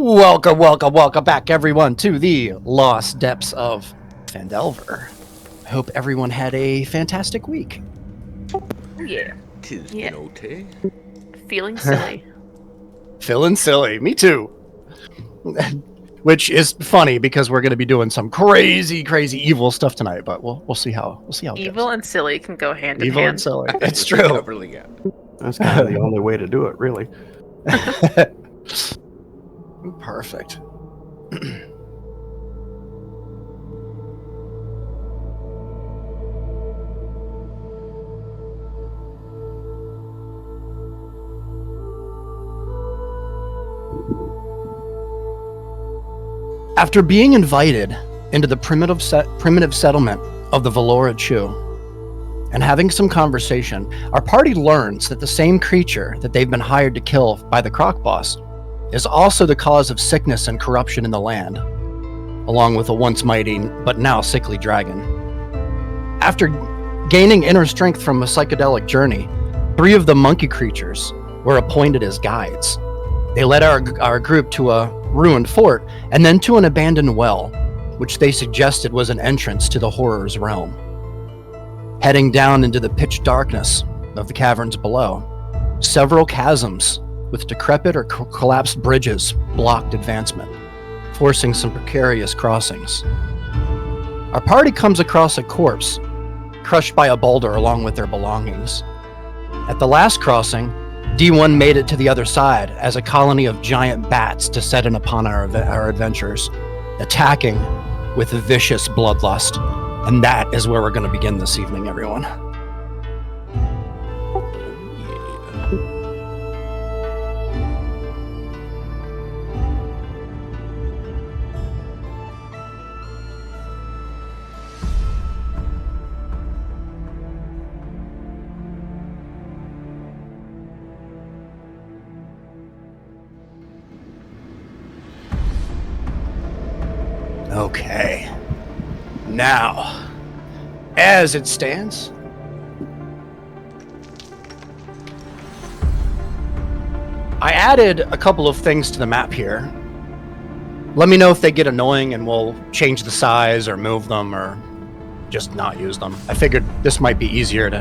Welcome back, everyone, to the Lost Depths of Phandelver. I hope everyone had a fantastic week. Yeah. Tis Yeah. note. Feeling silly. Feeling silly. Me too. Which is funny because we're going to be doing some crazy evil stuff tonight, but we'll see how it goes. Evil and silly can go hand in Evil hand. and silly. It's With true. the Coverly Gap. That's kind of the only way to do it, really. Perfect. After being invited into the primitive settlement of the Valora Chew and having some conversation, our party learns that the same creature that they've been hired to kill by the Croc Boss is also the cause of sickness and corruption in the land, along with a once mighty but now sickly dragon. After gaining inner strength from a psychedelic journey, 3 of the monkey creatures were appointed as guides. They led our group to a ruined fort and then to an abandoned well, which they suggested was an entrance to the horror's realm. Heading down into the pitch darkness of the caverns below, several chasms with decrepit or collapsed bridges blocked advancement, forcing some precarious crossings. Our party comes across a corpse crushed by a boulder along with their belongings. At the last crossing, D1 made it to the other side as a colony of giant bats descended upon our adventurers, attacking with vicious bloodlust. And that is where we're going to begin this evening, everyone. Okay. Now, as it stands, I added a couple of things to the map here. Let me know if they get annoying and we'll change the size or move them or just not use them. I figured this might be easier to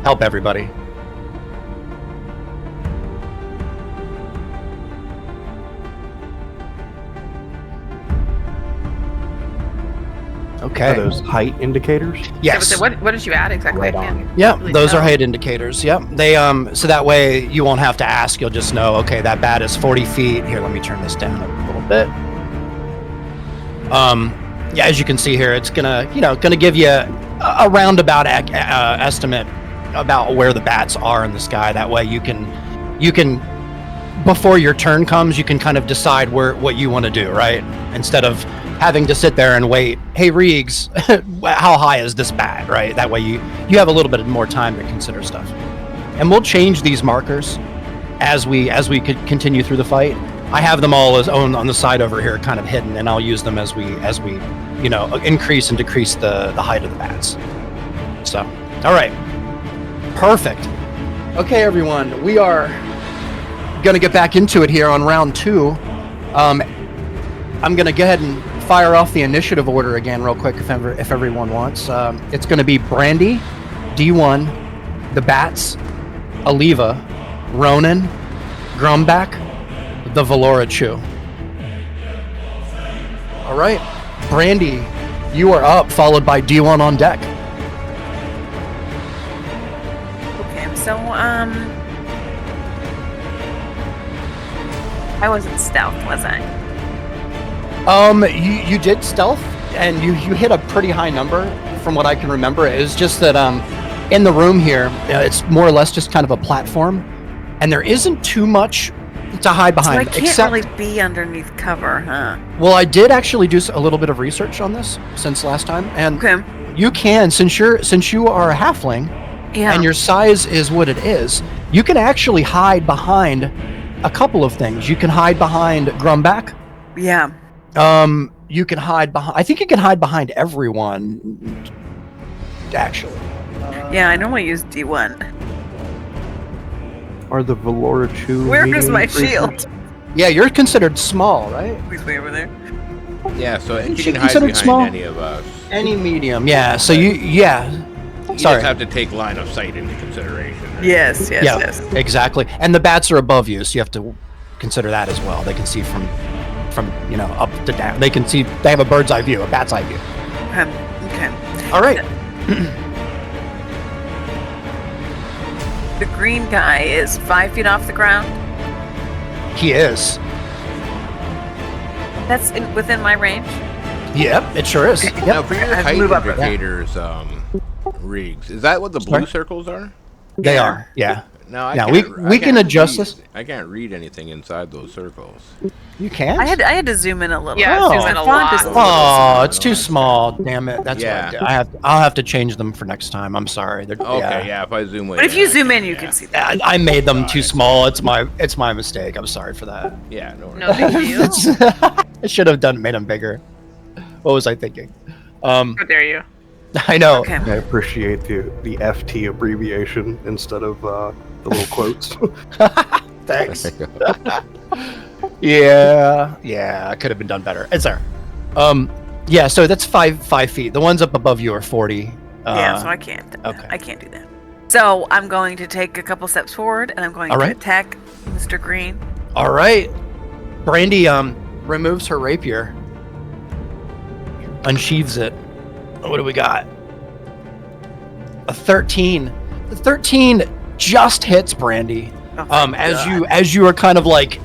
help everybody. Okay. Are those height indicators? Yes. So what did you add exactly? Right on. Yep, those are height indicators. Yep. They so that way you won't have to ask. You'll just know, okay, that bat is 40 feet. Here, let me turn this down a little bit. Yeah, as you can see here, it's gonna give you a roundabout estimate about where the bats are in the sky. That way you can before your turn comes, you can kind of decide what you want to do, right? Instead of having to sit there and wait, hey Reegs, how high is this bat, right? That way you have a little bit more time to consider stuff. And we'll change these markers as we could continue through the fight. I have them all on the side over here, kind of hidden, and I'll use them as we increase and decrease the height of the bats. So, all right, perfect. Okay, everyone, we are gonna get back into it here on round 2. I'm gonna go ahead and fire off the initiative order again real quick if everyone wants. It's going to be Brandy, D1, the Bats, Aliva, Ronan, Grumback, the Valora Chew. All right, Brandy, you are up, followed by D1 on deck. Okay, so I wasn't stealth, was I? You did stealth, and you hit a pretty high number from what I can remember. It was just that in the room here, it's more or less just kind of a platform, and there isn't too much to hide behind. So I can't really be underneath cover, huh? Well, I did actually do a little bit of research on this since last time, and you can, since you are a halfling, and your size is what it is, you can actually hide behind a couple of things. You can hide behind Grumback. Yeah. You can hide behind. I think you can hide behind everyone. Actually. Yeah, I normally use D1. Are the Valora Chew? Where is my creatures? shield? Yeah, you're considered small, right? He's way over there. Yeah, so Isn't you she can hide considered behind small? any of us. Any medium, yeah. So you You Sorry. just have to take line of sight into consideration. Right? Yes, yes, yeah, yes. exactly. And the bats are above you, so you have to consider that as well. They can see from up to down. They can see. They have a bird's eye view, a bat's eye view. Okay. All right. The green guy is 5 feet off the ground. He is. That's within my range. Yep, it sure is. Okay. Yep. Now, for your I have to height move up. indicators, Riggs, is that what the blue Sorry? circles are? They Yeah. are. Yeah. No, Now, I we can't can adjust read- this. I can't read anything inside those circles. You can. I had to zoom in a little. Yeah, Oh. zoom in a Font is lot. little Oh, it's No, too that's small. Damn it. That's Yeah. what I'll have to change them for next time. I'm sorry. They're, Okay, yeah. If I zoom way But if in, you I zoom in, can, you yeah. can see that. I made them Got too it. small. It's my mistake. I'm sorry for that. Yeah, no worries. No big deal. I should have made them bigger. What was I thinking? How dare you? I know. Okay. I appreciate the FT abbreviation instead of the little quotes. Thanks. Yeah, it could have been done better. It's there. Yeah, so that's 5 feet. The ones up above you are 40. Yeah, so I can't. okay. I can't do that. So I'm going to take a couple steps forward, and I'm going All to right. attack Mr. Green. All right. Brandy removes her rapier, unsheathes it. What do we got? A 13. The 13 just hits Brandy. Oh, thank God. As you are kind of like,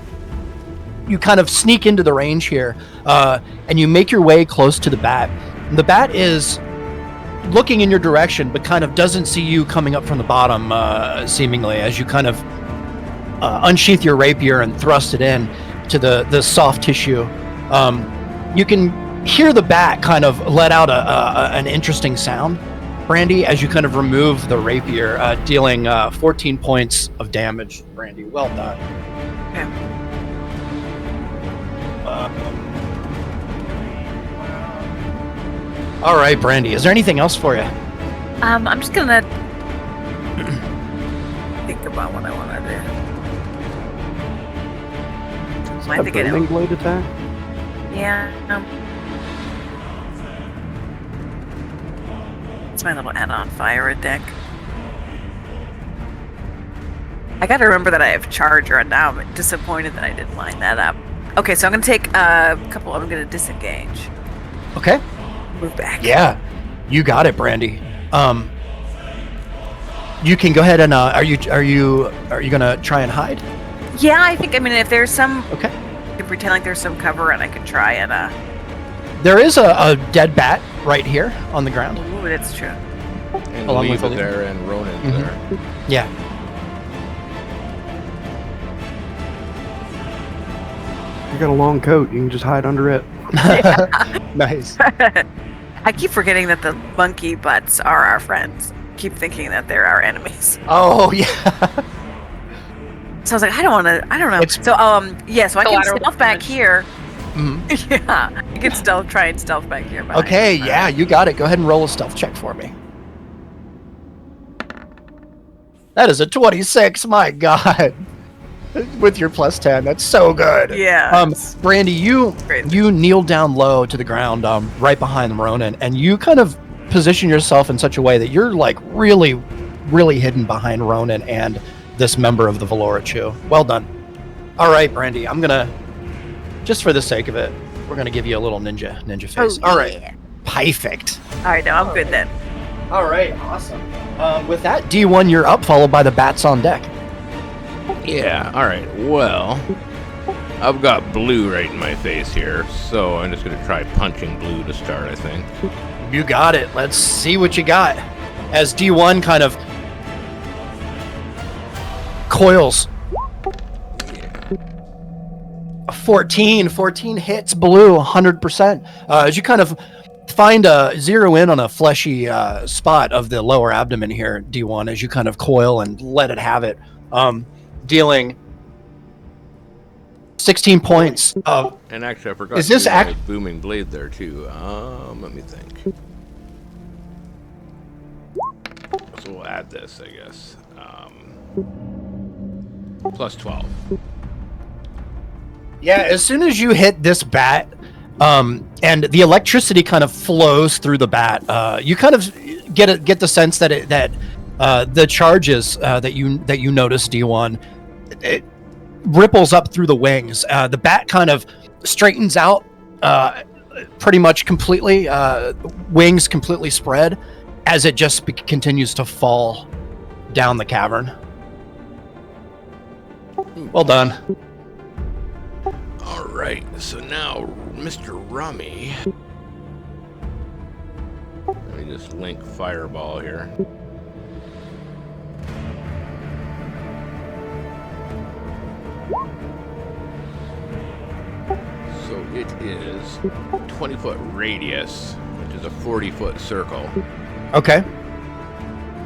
you kind of sneak into the range here, and you make your way close to the bat. And the bat is looking in your direction, but kind of doesn't see you coming up from the bottom, seemingly, as you kind of unsheath your rapier and thrust it in to the soft tissue. You can hear the bat kind of let out an interesting sound, Brandy, as you kind of remove the rapier, dealing 14 points of damage. Brandy, well done. Okay. All right, Brandy, is there anything else for you? I'm just gonna think about what I want to do. So I A think I booming know. blade attack? Yeah. It's my little add-on fire deck. I gotta remember that I have charger, and now I'm disappointed that I didn't line that up. Okay, so I'm gonna take a couple. I'm gonna disengage. Okay. Move back. Yeah, you got it, Brandy. You can go ahead and are you gonna try and hide? Yeah, I think. I mean, if there's some, Okay. I can pretend like there's some cover, and I can try and. There is a dead bat right here on the ground. Ooh, that's true. And Along leave with it the- there, and Ronan's Mhm. there. Yeah. You got a long coat. You can just hide under it. Nice. I keep forgetting that the monkey butts are our friends. Keep thinking that they're our enemies. Oh yeah. So I was like, I don't know. It's- So yeah, so I can Collateral stealth back damage. here. Mhm. Yeah, I can try and stealth back here. behind Okay. him. Yeah, you got it. Go ahead and roll a stealth check for me. That is a 26. My God. With your plus 10, that's so good. Yeah. Brandy, you Great. kneel down low to the ground, right behind Ronan, and you kind of position yourself in such a way that you're like really, really hidden behind Ronan and this member of the Valorachu. Well done. All right, Brandy, I'm gonna, just for the sake of it, we're gonna give you a little ninja face. Oh, All right, yeah. perfect. All right, no, I'm good then. All right, awesome. With that, D1, you're up, followed by the bats on deck. Yeah, alright, well, I've got blue right in my face here, so I'm just gonna try punching blue to start, I think. You got it. Let's see what you got. As D1 kind of coils. 14 hits blue 100%. As you kind of find zero in on a fleshy spot of the lower abdomen here, D1, as you kind of coil and let it have it, dealing 16 points of. And actually, I forgot Is to this do act- my booming blade there, too. Let me think. So we'll add this, I guess. Plus 12. Yeah, as soon as you hit this bat, and the electricity kind of flows through the bat, you kind of get the sense that the charges that you notice, D1, it ripples up through the wings. The bat kind of straightens out pretty much completely, wings completely spread, as it just continues to fall down the cavern. Well done. All right, so now, Mr. Rummy. Let me just link Fireball here. So it is 20-foot radius, which is a 40-foot circle. Okay.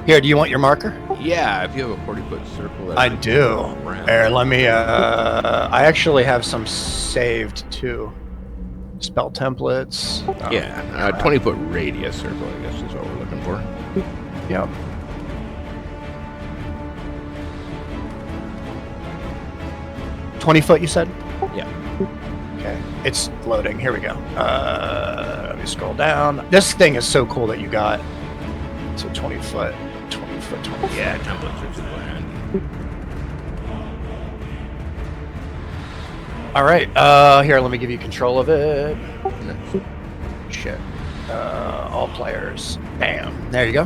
Here, do you want your marker? Yeah, if you have a 40-foot circle. I do. Here, let me. I actually have some saved too. Spell templates. Yeah, 20-foot radius circle, I guess is what we're looking for. Yep. $20 you said? Yeah. Okay. It's loading. Here we go. Let me scroll down. This thing is so cool that you got. So 20 foot. 20 foot. Yeah, templates are super handy. All right. Here, let me give you control of it. Nice. Shit. All players. Bam. There you go.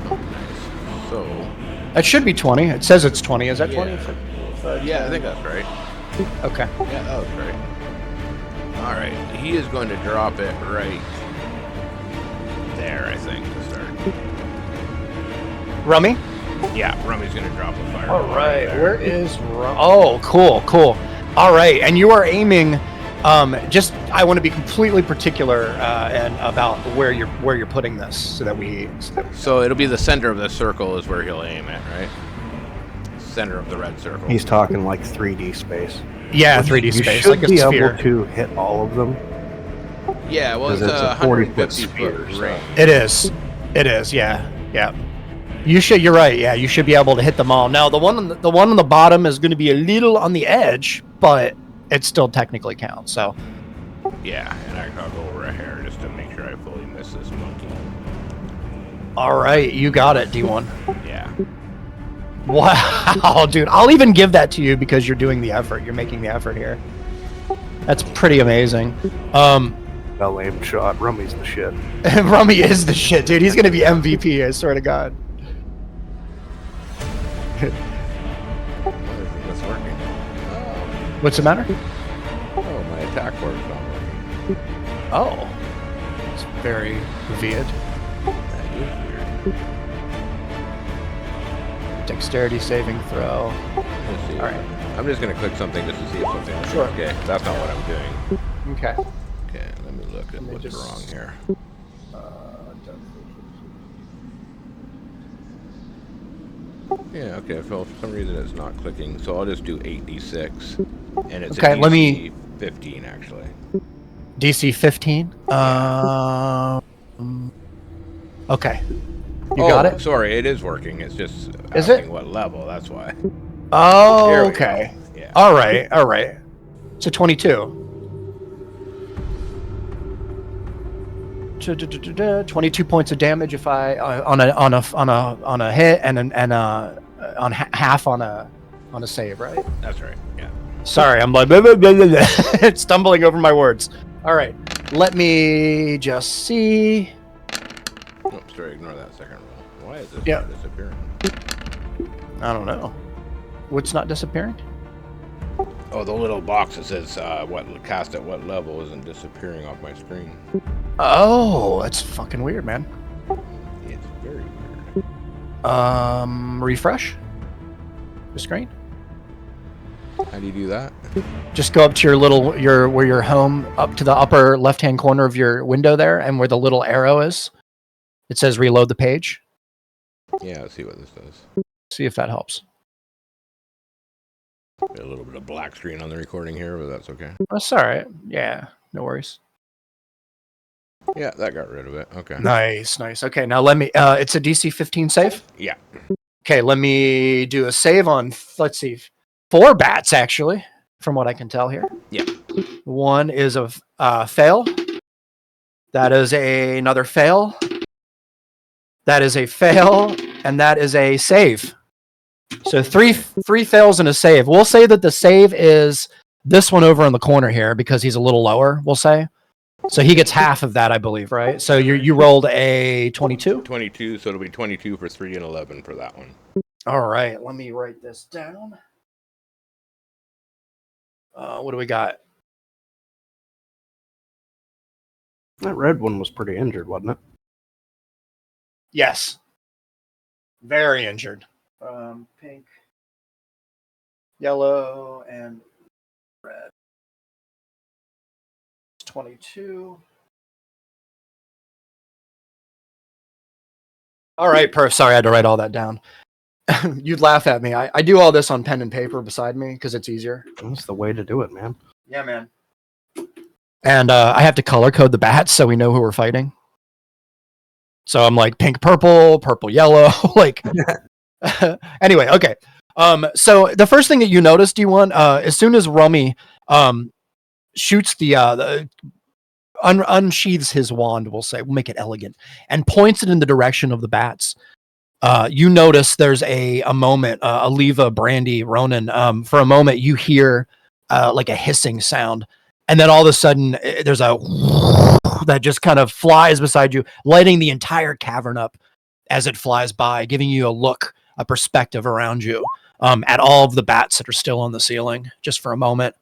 Nice. So. That should be 20. It says it's 20. Is that 20? Yeah, I think that's right. Okay. Yeah, that was right. All right, he is going to drop it right there, I think, to start. Rummy? Yeah, Rummy's going to drop a fire. All right. Where is Oh, cool. All right. And you are aiming I want to be completely particular and about where you're putting this so that we So it'll be the center of the circle is where he'll aim it, right? Center of the red circle. He's talking like 3D space. Yeah, 3D You space should like a be sphere. able to hit all of them. Yeah, well, it's Because a it's a 40-foot 150 sphere, foot so- range. It is. Yeah. You're right. Yeah, you should be able to hit them all. Now, the one on the bottom is going to be a little on the edge, but it still technically counts. So, Yeah, and I'll go over a hair just to make sure I fully miss this monkey. all right, you got it, D1. Yeah. Wow, dude. I'll even give that to you because you're doing the effort. You're making the effort here. That's pretty amazing. Well aimed shot. Rummy's the shit. Rummy is the shit, dude. He's going to be MVP, I swear to God. Why isn't this working? Oh, What's the matter? my attack board's not working. Oh. It's very weird. That is weird. Dexterity saving throw. Let's see. All right. I'm just gonna click something just to see if something works. Sure. Okay, that's not what I'm doing. Okay. Okay, let me look at me what's just- wrong here. Yeah, okay, for some reason it's not clicking, so I'll just do 8d6. And it's Okay, a let me- 15 actually. DC 15. Okay. You got it? Sorry, it is working. It's just Is asking it? what level, that's why. Oh, Here we okay. go. Yeah. All right. So 22. 22 points of damage if I on a hit and on half on a save, right? That's right. Yeah. Sorry, I'm like blah, blah, blah, blah, blah. Stumbling over my words. All right, let me just see. Oops, sorry, ignore that second roll. Why is this Yeah. not disappearing? I don't know. What's not disappearing? Oh, the little box that says what cast at what level isn't disappearing off my screen. Oh, that's fucking weird, man. It's very weird. Refresh the screen. How do you do that? Just go up to where your home, up to the upper left-hand corner of your window there, and where the little arrow is, it says reload the page. Yeah, let's see what this does. See if that helps. A little bit of black screen on the recording here, but that's okay. That's all right. Yeah, no worries. Yeah, that got rid of it. Okay. Nice. Okay, now let me. It's a DC 15 save. Yeah. Okay, let me do a save on. Let's see, 4 bats actually. from what I can tell here. Yeah. One is a fail. That is another fail. That is a fail, and that is a save. So three fails and a save. We'll say that the save is this one over in the corner here because he's a little lower, we'll say. So he gets half of that, I believe, right? So you rolled a 22? 22, so it'll be 22 for 3 and 11 for that one. All right, let me write this down. What do we got? That red one was pretty injured, wasn't it? Yes. Very injured. Pink, yellow, and red. 22. All right, Perf. Sorry, I had to write all that down. You'd laugh at me. I do all this on pen and paper beside me because it's easier. That's the way to do it, man. Yeah, man. And I have to color code the bats so we know who we're fighting. So I'm like pink, purple, purple, yellow. Like, anyway, okay. So the first thing that you notice, D1, as soon as Rummy shoots the unsheathes his wand, we'll make it elegant, and points it in the direction of the bats. You notice there's a moment, Aliva, Brandy, Ronan. For a moment, you hear like a hissing sound, and then all of a sudden, there's a that just kind of flies beside you, lighting the entire cavern up as it flies by, giving you a perspective around you at all of the bats that are still on the ceiling, just for a moment.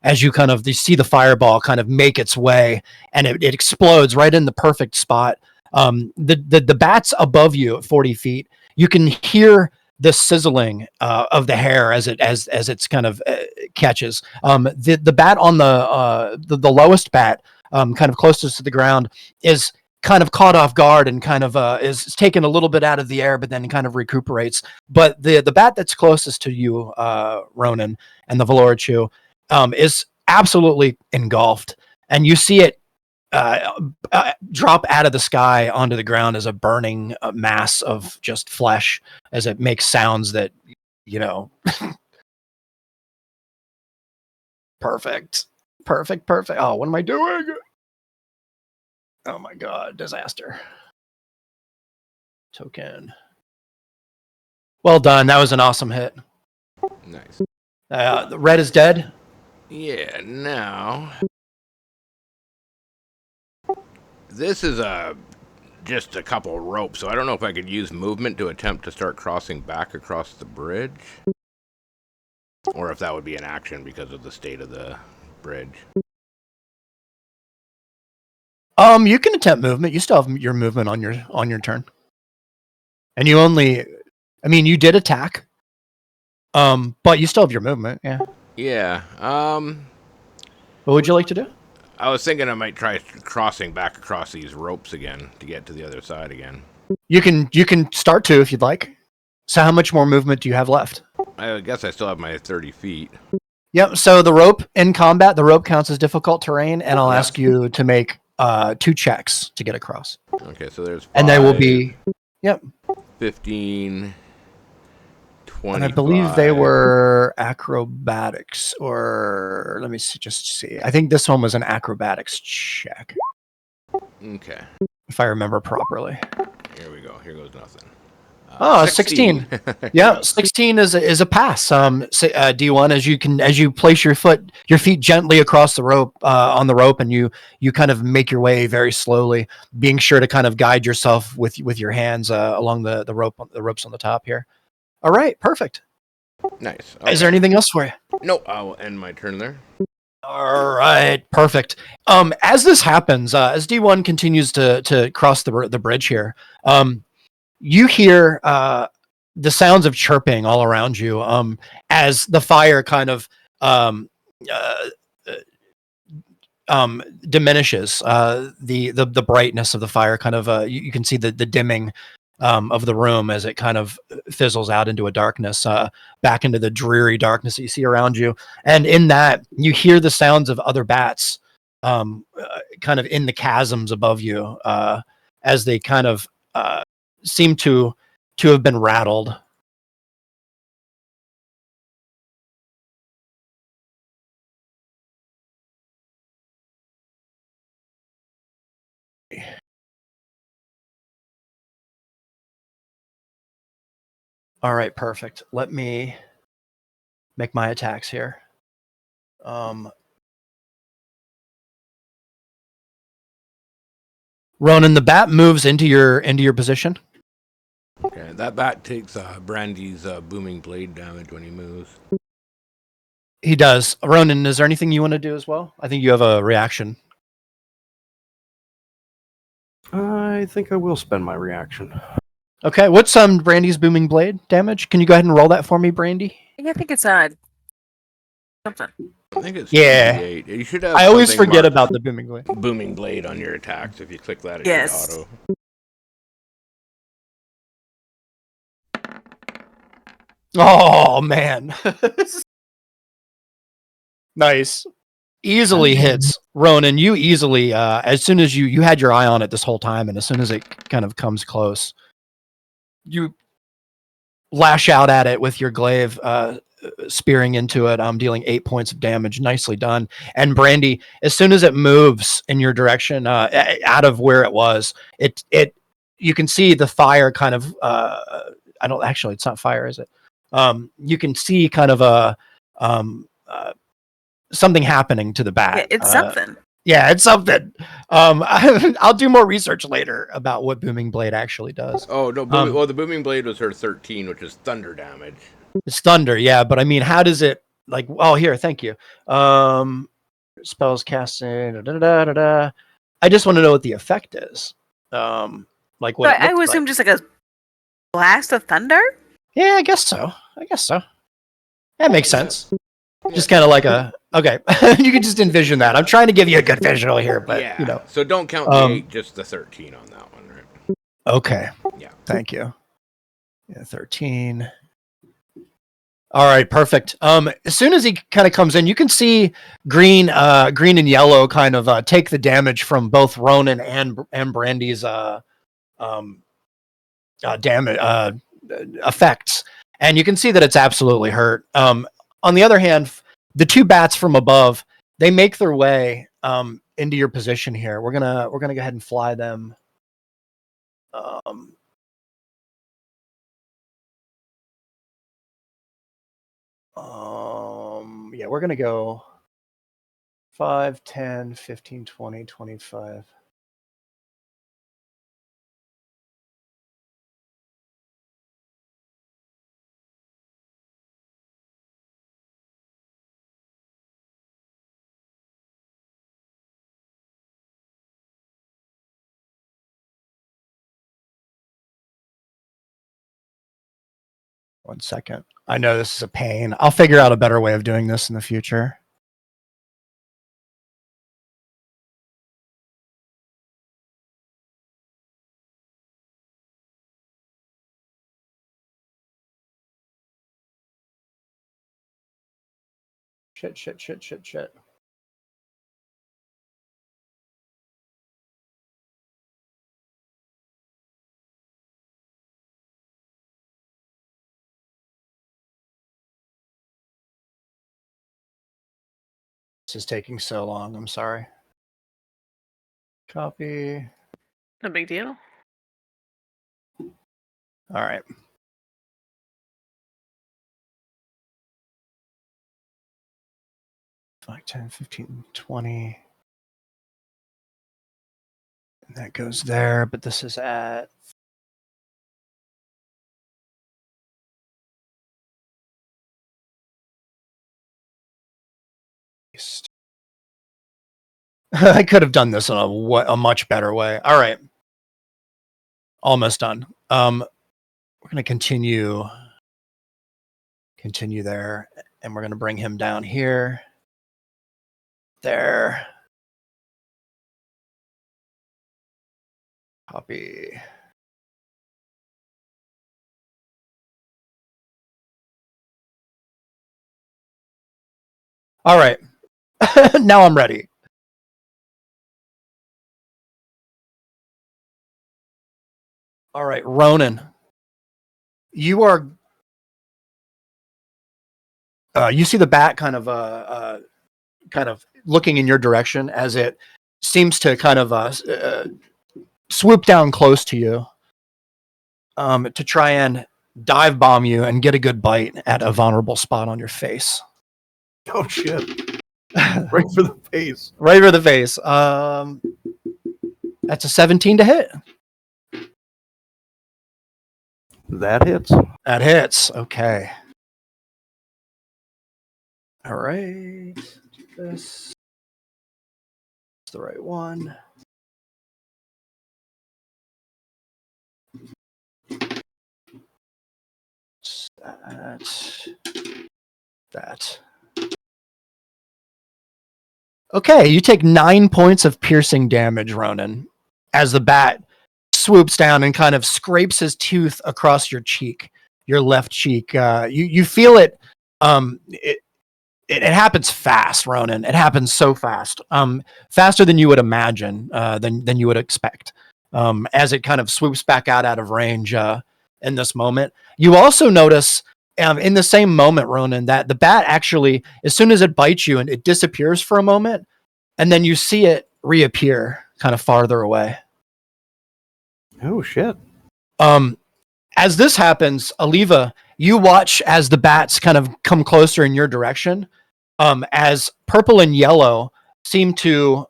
As you see the fireball kind of make its way, and it explodes right in the perfect spot. The bats above you at 40 feet, you can hear the sizzling of the hair as it's kind of catches. The bat on the lowest bat, kind of closest to the ground, is kind of caught off guard and kind of is taken a little bit out of the air, but then kind of recuperates. But the bat that's closest to you, Ronan, and the Valorachu, is absolutely engulfed, and you see it drop out of the sky onto the ground as a burning mass of just flesh, as it makes sounds that, perfect. Oh, what am I doing? Oh my god, disaster. Token. Well done. That was an awesome hit. Nice. The red is dead. Yeah, now this is just a couple ropes, so I don't know if I could use movement to attempt to start crossing back across the bridge, or if that would be an action because of the state of the bridge. You can attempt movement. You still have your movement on your turn, and you did attack. But you still have your movement. Yeah. Yeah. What would you like to do? I was thinking I might try crossing back across these ropes again to get to the other side again. You can start to if you'd like. So how much more movement do you have left? I guess I still have my 30 feet. Yep. So the rope in combat, the rope counts as difficult terrain, and I'll ask you to make 2 checks to get across. Okay, so there's 5, and they will be 15, 25. And I believe they were acrobatics, or let me just see. I think this one was an acrobatics check, Okay. if I remember properly. Here we go. Here goes nothing. 16. Yeah, 16 is a pass. D1, as you place your feet gently across the rope, on the rope, and you kind of make your way very slowly, being sure to kind of guide yourself with your hands along the ropes on the top here. All right, perfect. Nice. Okay. Is there anything else for you? No, I will end my turn there. All right, perfect. As this happens, as D1 continues to cross the bridge here, you hear the sounds of chirping all around you, as the fire kind of diminishes. The brightness of the fire kind of you can see the dimming of the room as it kind of fizzles out into a darkness, back into the dreary darkness that you see around you. And in that, you hear the sounds of other bats kind of in the chasms above you, as they kind of seem to have been rattled. All right, perfect. Let me make my attacks here. Ronan, the bat moves into your position. Okay, that bat takes Brandy's booming blade damage when he moves. He does. Ronan, is there anything you want to do as well? I think you have a reaction. I think I will spend my reaction. Okay, what's Brandy's booming blade damage? Can you go ahead and roll that for me, Brandy? Yeah, I think it's something. I think it's Yeah. 2d8. You should have. I always something forget marked about the booming blade. booming blade on your attacks. If you click that, it Yes. should auto. Oh man. Nice. Easily hits. Ronan, you easily as soon as you had your eye on it this whole time, and as soon as it kind of comes close, you lash out at it with your glaive, spearing into it, dealing 8 points of damage. Nicely done. And Brandy, as soon as it moves in your direction, out of where it was, it you can see the fire kind of I don't actually, it's not fire, is it? You can see kind of a something happening to the bat. Yeah, it's something. Yeah, it's something. I'll do more research later about what Booming Blade actually does. Oh no! Well, the booming blade was her 13, which is thunder damage. It's thunder, yeah, but I mean, how does it like? Oh, here, thank you. Spells casting. Da, da, da, da, da. I just want to know what the effect is. Like what? So I would assume just like a blast of thunder. Yeah, I guess so. That makes sense. Just kind of like a okay. You can just envision that. I'm trying to give you a good visual here, but yeah. you know. So don't count the 8, just the 13 on that one, right? Okay. Yeah. Thank you. Yeah, 13. All right, perfect. As soon as he kind of comes in, you can see green and yellow kind of take the damage from both Ronan and Brandy's damage effects, and you can see that it's absolutely hurt. On the other hand, the two bats from above, they make their way into your position here. We're gonna go ahead and fly them. Yeah, we're gonna go 5, 10, 15, 20, 25. One second. I know this is a pain. I'll figure out a better way of doing this in the future. Shit. This is taking so long. I'm sorry. Copy. No big deal. All right. Like 10, 15, 20. And that goes there, but this is at I could have done this in a much better way. All right. Almost done. We're going to continue there, and we're going to bring him down here. There. Copy. All right. Now I'm ready. All right, Ronan. You are you see the bat kind of looking in your direction as it seems to kind of swoop down close to you to try and dive bomb you and get a good bite at a vulnerable spot on your face. Oh shit! Right for the face. Right over the face. That's a 17 to hit. That hits. That hits. Okay. All right. Do this. It's the right one. That. Okay, you take 9 points of piercing damage, Ronan, as the bat swoops down and kind of scrapes his tooth across your cheek, your left cheek. You feel it. It happens fast, Ronan. It happens so fast, faster than you would imagine, than you would expect. As it kind of swoops back out of range in this moment. You also notice in the same moment, Ronan, that the bat actually, as soon as it bites you, and it disappears for a moment, and then you see it reappear kind of farther away. Oh shit! As this happens, Aliva, you watch as the bats kind of come closer in your direction, as purple and yellow seem to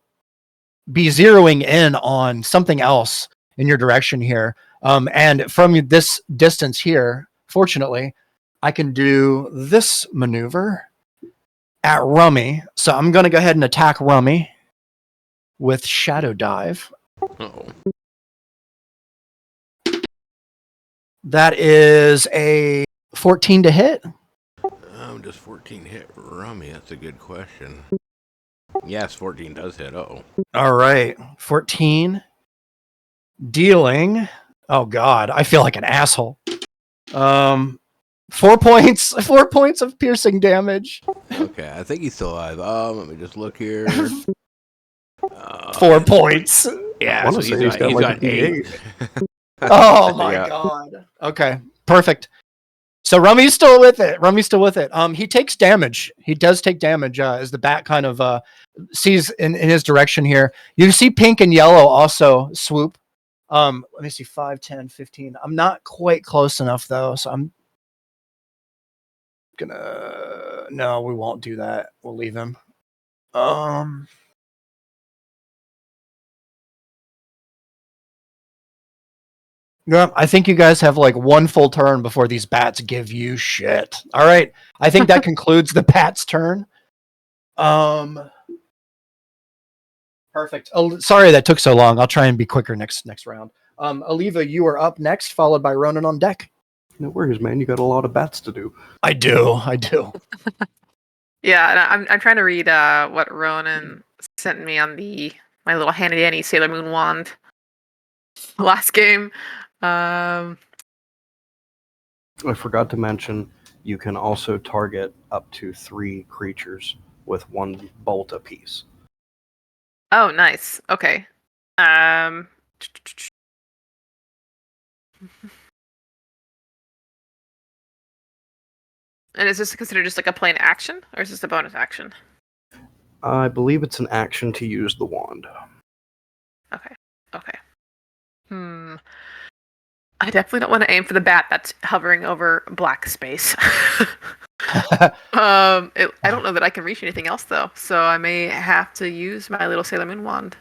be zeroing in on something else in your direction here. And from this distance here, fortunately, I can do this maneuver at Rummy. So I'm going to go ahead and attack Rummy with Shadow Dive. Uh-oh. That is a 14 to hit. Does 14 hit Rummy? That's a good question. Yes, 14 does hit. Uh-oh. All right. 14. Dealing. Oh, God. I feel like an asshole. 4 points. 4 points of piercing damage. Okay, I think he's still alive. Let me just look here. 4 points. Yeah, I want so to say he's got like a 8. D8. Oh, my Yeah. God. Okay. Perfect. So Rummy's still with it. He takes damage. He does take damage as the bat kind of sees in his direction here. You see pink and yellow also swoop. Let me see, 5, 10, 15. I'm not quite close enough, though, so I'm gonna... No, we won't do that. We'll leave him. Yeah, I think you guys have like one full turn before these bats give you shit. All right. I think that concludes the bat's turn. Perfect. Oh, sorry that took so long. I'll try and be quicker next round. Aliva, you are up next, followed by Ronan on deck. No worries, man. You got a lot of bats to do. I do. Yeah, and I'm trying to read what Ronan sent me on my little handy dandy Sailor Moon wand last game. I forgot to mention, you can also target up to 3 creatures with 1 bolt apiece. Oh, nice. Okay. And is this considered just like a plain action, or is this a bonus action? I believe it's an action to use the wand. Okay. I definitely don't want to aim for the bat that's hovering over black space. I don't know that I can reach anything else though, so I may have to use my little Sailor Moon wand.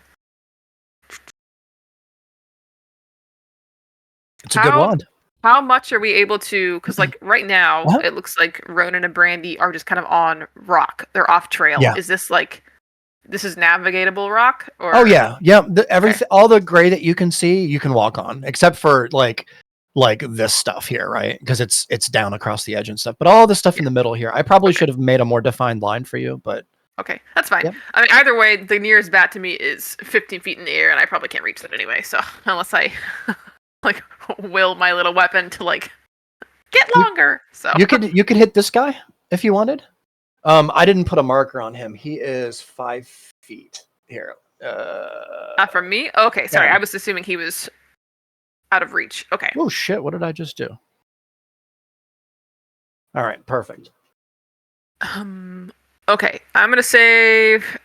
It's a good wand. How much are we able to? Because like right now, What? it looks like Ronan and Brandy are just kind of on rock. They're off trail. Yeah. Is this this is navigatable rock? Or Oh yeah. Everything, all the gray that you can see, you can walk on, except for like this stuff here, right? Because it's down across the edge and stuff. But all the stuff in the middle here, I probably should have made a more defined line for you, but Okay, that's fine. Yep. I mean, either way, the nearest bat to me is 15 feet in the air, and I probably can't reach that anyway. So unless I will my little weapon to get longer, so you could hit this guy if you wanted. I didn't put a marker on him. He is 5 feet here. From me. Okay, sorry, yeah. I was assuming he was out of reach. Okay. Oh shit! What did I just do? All right, perfect. Okay, I'm gonna save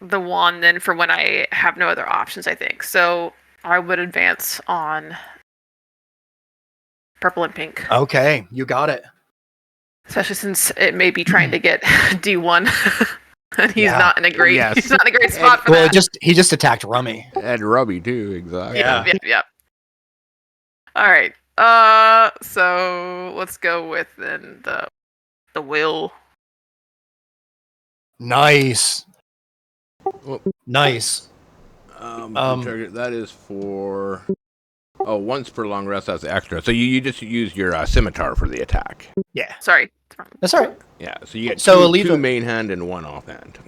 the wand then for when I have no other options. I think so. I would advance on purple and pink. Okay, you got it. Especially since it may be trying to get D1. And he's Yeah. not in a great Yes. he's not in a great spot for Well, that. he just attacked Rummy. And Rubby too, exactly. Yeah. Yep. All right. So let's go with then the will. Nice. Well, Nice. target, that is for once per long rest. That's extra. So you just use your scimitar for the attack. Yeah. Sorry. That's all right. Yeah. So you get So, two Aliva- main hand and one offhand.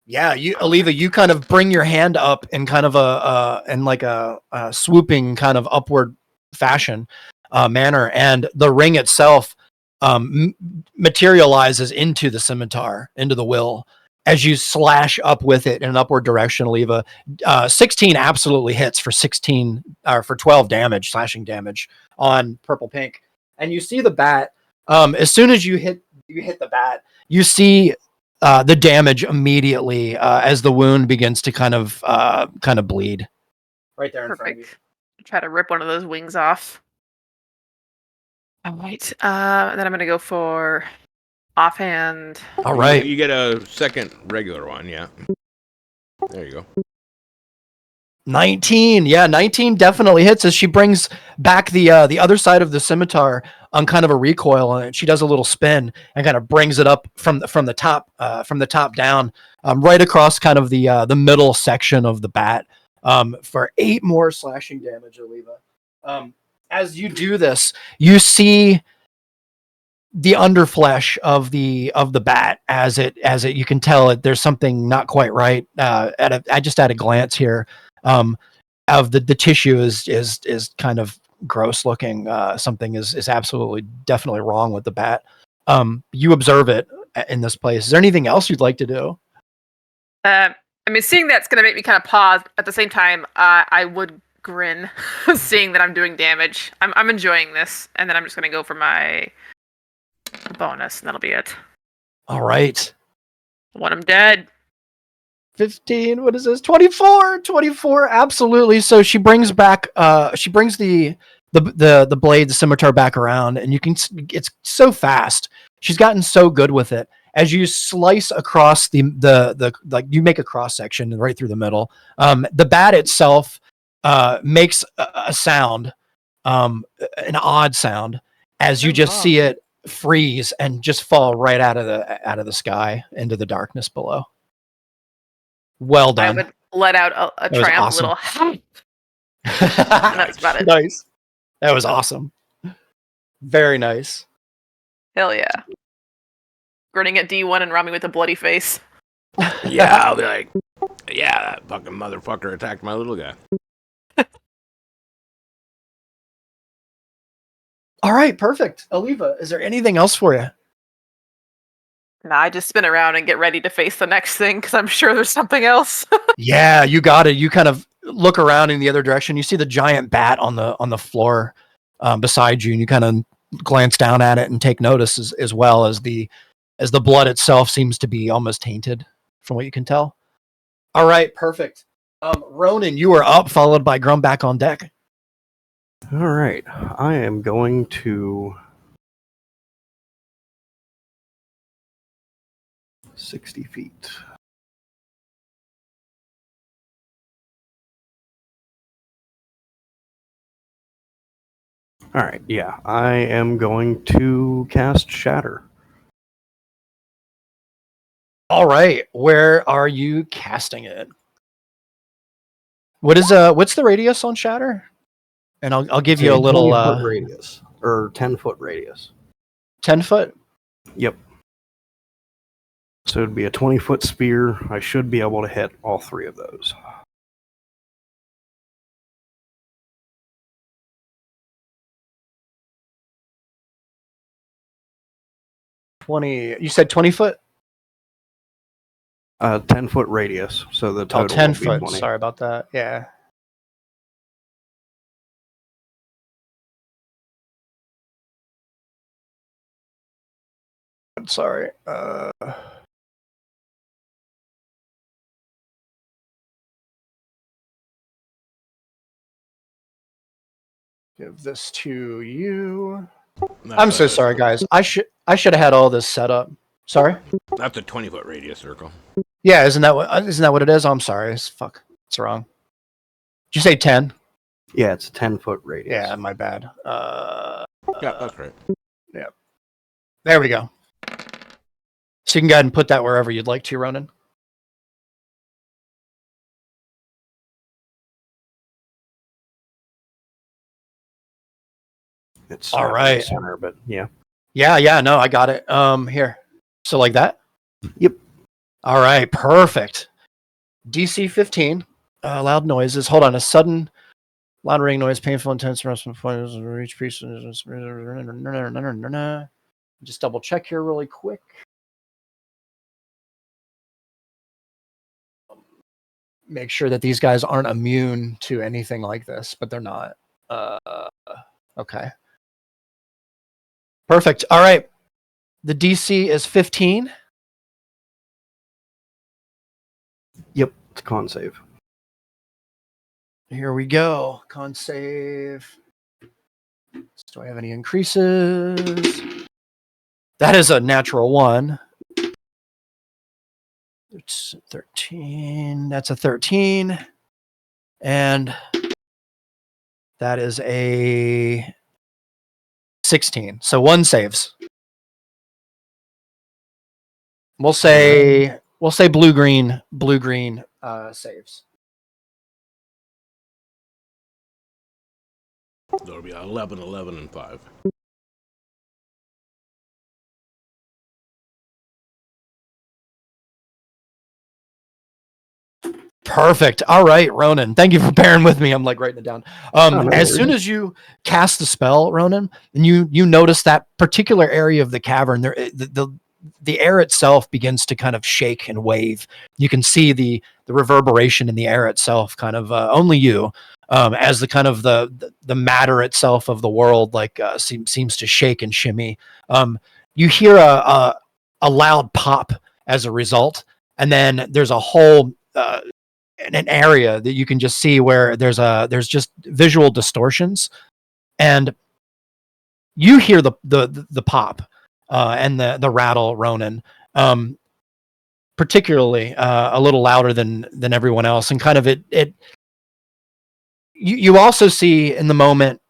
Yeah, Aliva, you kind of bring your hand up in kind of a swooping kind of upward fashion manner, and the ring itself materializes into the scimitar, into the will, as you slash up with it in an upward direction. Aliva, 16 absolutely hits for 16 or for 12 damage, slashing damage on purple pink, and you see the bat. As soon as you hit the bat, you see the damage immediately as the wound begins to kind of bleed. Right there in front of you. Perfect. Try to rip one of those wings off. All right. Then I'm gonna go for offhand. All right. You get a second regular one. Yeah. There you go. 19. Yeah, 19 definitely hits as she brings back the other side of the scimitar on kind of a recoil, and she does a little spin and kind of brings it up from the top down, right across kind of the middle section of the bat, for 8 more slashing damage, Aliva. As you do this, you see the underflesh of the bat as it you can tell there's something not quite right at a glance here. Of the tissue is kind of gross looking. Something is absolutely definitely wrong with the bat. You observe it in this place. Is there anything else you'd like to do? I mean, seeing that's gonna make me kind of pause. At the same time, I would grin, seeing that I'm doing damage. I'm enjoying this, and then I'm just gonna go for my bonus, and that'll be it. All right. Want him dead. 15, what is this? 24, absolutely. So she brings back she brings the blade, the scimitar back around, and you can, it's so fast. She's gotten so good with it. As you slice across the like, you make a cross section right through the middle. The bat itself makes a sound, an odd sound, as you just see it freeze and just fall right out of the sky into the darkness below. Well I done. would let out a That was triumph awesome. little. That's about it. Nice. That was awesome. Very nice. Hell yeah. Grinning at D1 and Rami with a bloody face. Yeah, I'll be like, yeah, that fucking motherfucker attacked my little guy. All right, perfect. Aliva, is there anything else for you? Nah, I just spin around and get ready to face the next thing because I'm sure there's something else. Yeah, you got it. You kind of look around in the other direction. You see the giant bat on the floor beside you, and you kind of glance down at it and take notice as well as the blood itself seems to be almost tainted, from what you can tell. All right, perfect. Ronan, you are up, followed by Grum back on deck. All right. I am going to 60 feet. All right. Yeah, I am going to cast Shatter. All right, where are you casting it? What's the radius on Shatter? And I'll give you a little 20-foot radius or 10-foot radius. 10 foot. Yep. So it'd be a 20-foot spear. I should be able to hit all 3 of those. You said 20 foot? 10-foot radius. So the total 10 will be foot. 20. Sorry about that. Yeah. I'm sorry. Give this to you. That's I'm so a- sorry, guys. I should have had all this set up. Sorry. That's a 20-foot radius circle. Yeah, isn't that what it is? I'm sorry. Fuck. It's wrong. Did you say 10? Yeah, it's a 10-foot radius. Yeah, my bad. Yeah, that's right. There we go. So you can go ahead and put that wherever you'd like to, Ronan. It's All not in the right. center, but yeah. Yeah, no, I got it. Here. So like that? Yep. All right, perfect. DC 15. Loud noises. Hold on. A sudden loud ring noise, painful, intense, restful point, reach piece. Just double check here really quick. Make sure that these guys aren't immune to anything like this, but they're not. Okay. Perfect. All right. The DC is 15. Yep, it's a con save. Here we go. Con save. Do I have any increases? That is a natural 1. It's 13. That's a 13. And that is a 16. So 1 saves. We'll say blue green saves. There'll be 11, 11, and 5. Perfect. All right, Ronan. Thank you for bearing with me. I'm like writing it down. No As soon worries. as you cast the spell, Ronan, and you notice that particular area of the cavern, there the air itself begins to kind of shake and wave. You can see the reverberation in the air itself, kind of only you, as the kind of the matter itself of the world like seems to shake and shimmy. You hear a loud pop as a result, and then there's a whole an area that you can just see where there's just visual distortions, and you hear the pop and the rattle, Ronan, particularly a little louder than everyone else, and kind of it. You also see in the moment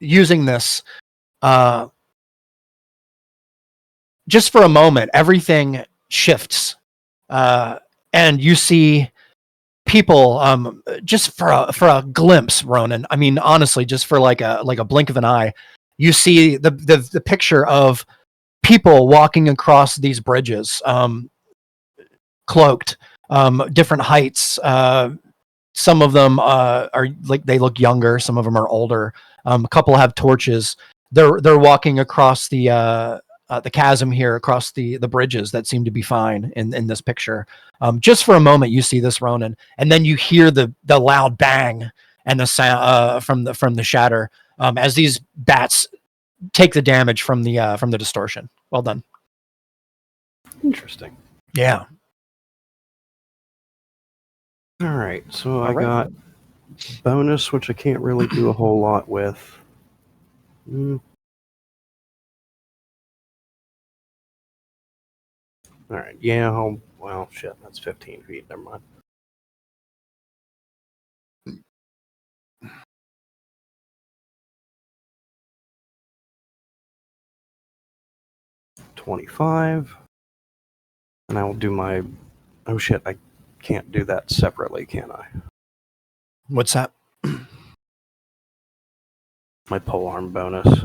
using this just for a moment, everything shifts, and you see people just for a glimpse, Ronan. I mean, honestly, just for like a blink of an eye, you see the picture of people walking across these bridges, cloaked, different heights. Some of them are like they look younger. Some of them are older. A couple have torches. They're walking across the chasm here, across the bridges that seem to be fine in this picture. Just for a moment, you see this, Ronan, and then you hear the loud bang and the sound from the shatter as these bats take the damage from the distortion. Well done. Interesting. Yeah. All right, so I All right. got bonus, which I can't really do a whole lot with. All right, yeah, well, shit, that's 15 feet. Never mind. $25, and I will do my. Oh shit, I can't do that separately, can I? What's that? My polearm bonus.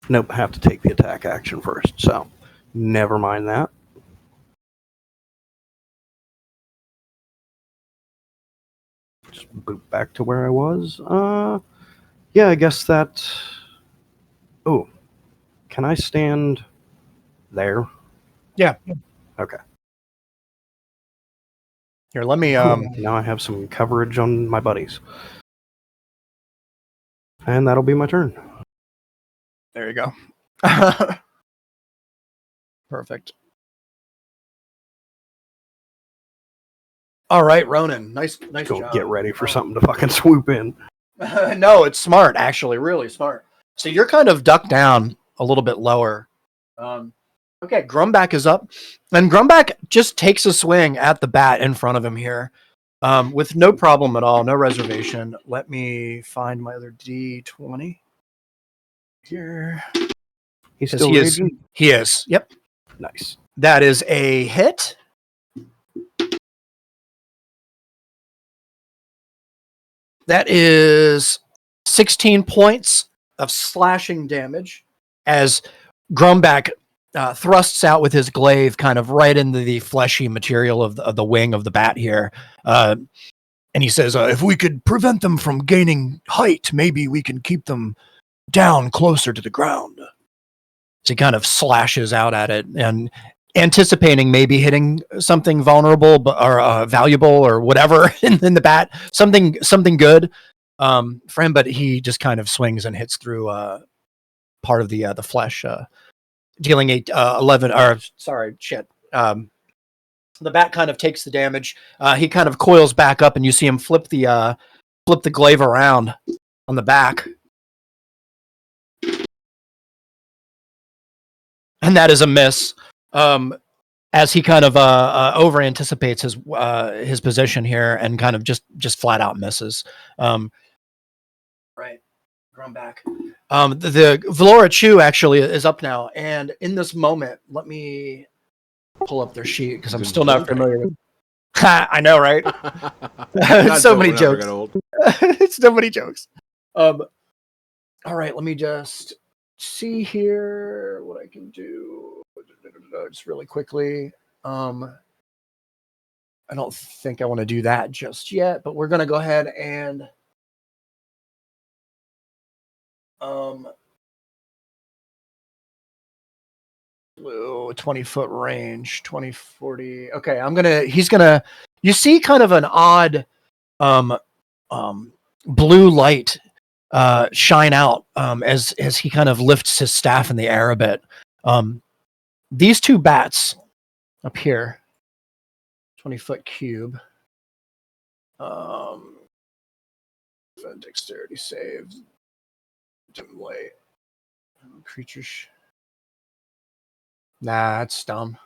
Nope, I have to take the attack action first, so never mind that. Just boot back to where I was. Yeah, I guess that. Oh, can I stand there? Yeah. Okay. Here, let me. Now I have some coverage on my buddies, and that'll be my turn. There you go. Perfect. All right, Ronan. Nice Go job. get ready for something to fucking swoop in. No, it's smart, actually, really smart. So you're kind of ducked down a little bit lower. Okay, Grumback is up, and Grumback just takes a swing at the bat in front of him here, with no problem at all, no reservation. Let me find my other D20 here. He's 'Cause still raging? He is. Yep. Nice. That is a hit. That is 16 points of slashing damage as Grumback thrusts out with his glaive kind of right into the fleshy material of the wing of the bat here. And he says, if we could prevent them from gaining height, maybe we can keep them down closer to the ground. So he kind of slashes out at it and anticipating maybe hitting something vulnerable or valuable or whatever in the bat, something good for him, but he just kind of swings and hits through part of the flesh, dealing 11. Or sorry, shit. The bat kind of takes the damage. He kind of coils back up, and you see him flip the glaive around on the back. And that is a miss, as he kind of over anticipates his position here and kind of just flat out misses. Right, Grumback. The Valora Chew actually is up now, and in this moment, let me pull up their sheet because I'm still not familiar with. I know, right? So many jokes. It's so many jokes. All right, let me just see here what I can do just really quickly. I don't think I want to do that just yet, but we're gonna go ahead and 20-foot range, 20, 40. Okay, you see kind of an odd blue light shine out as he kind of lifts his staff in the air a bit. These two bats up here, 20-foot cube. Dexterity save. Dim light. Creatures. Nah, that's dumb.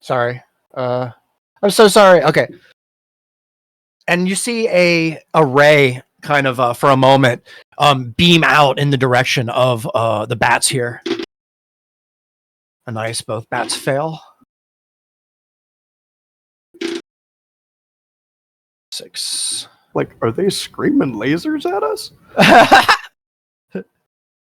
Sorry. I'm so sorry. Okay. And you see a ray kind of for a moment beam out in the direction of the bats here. A nice, both bats fail. 6. Like, are they screaming lasers at us?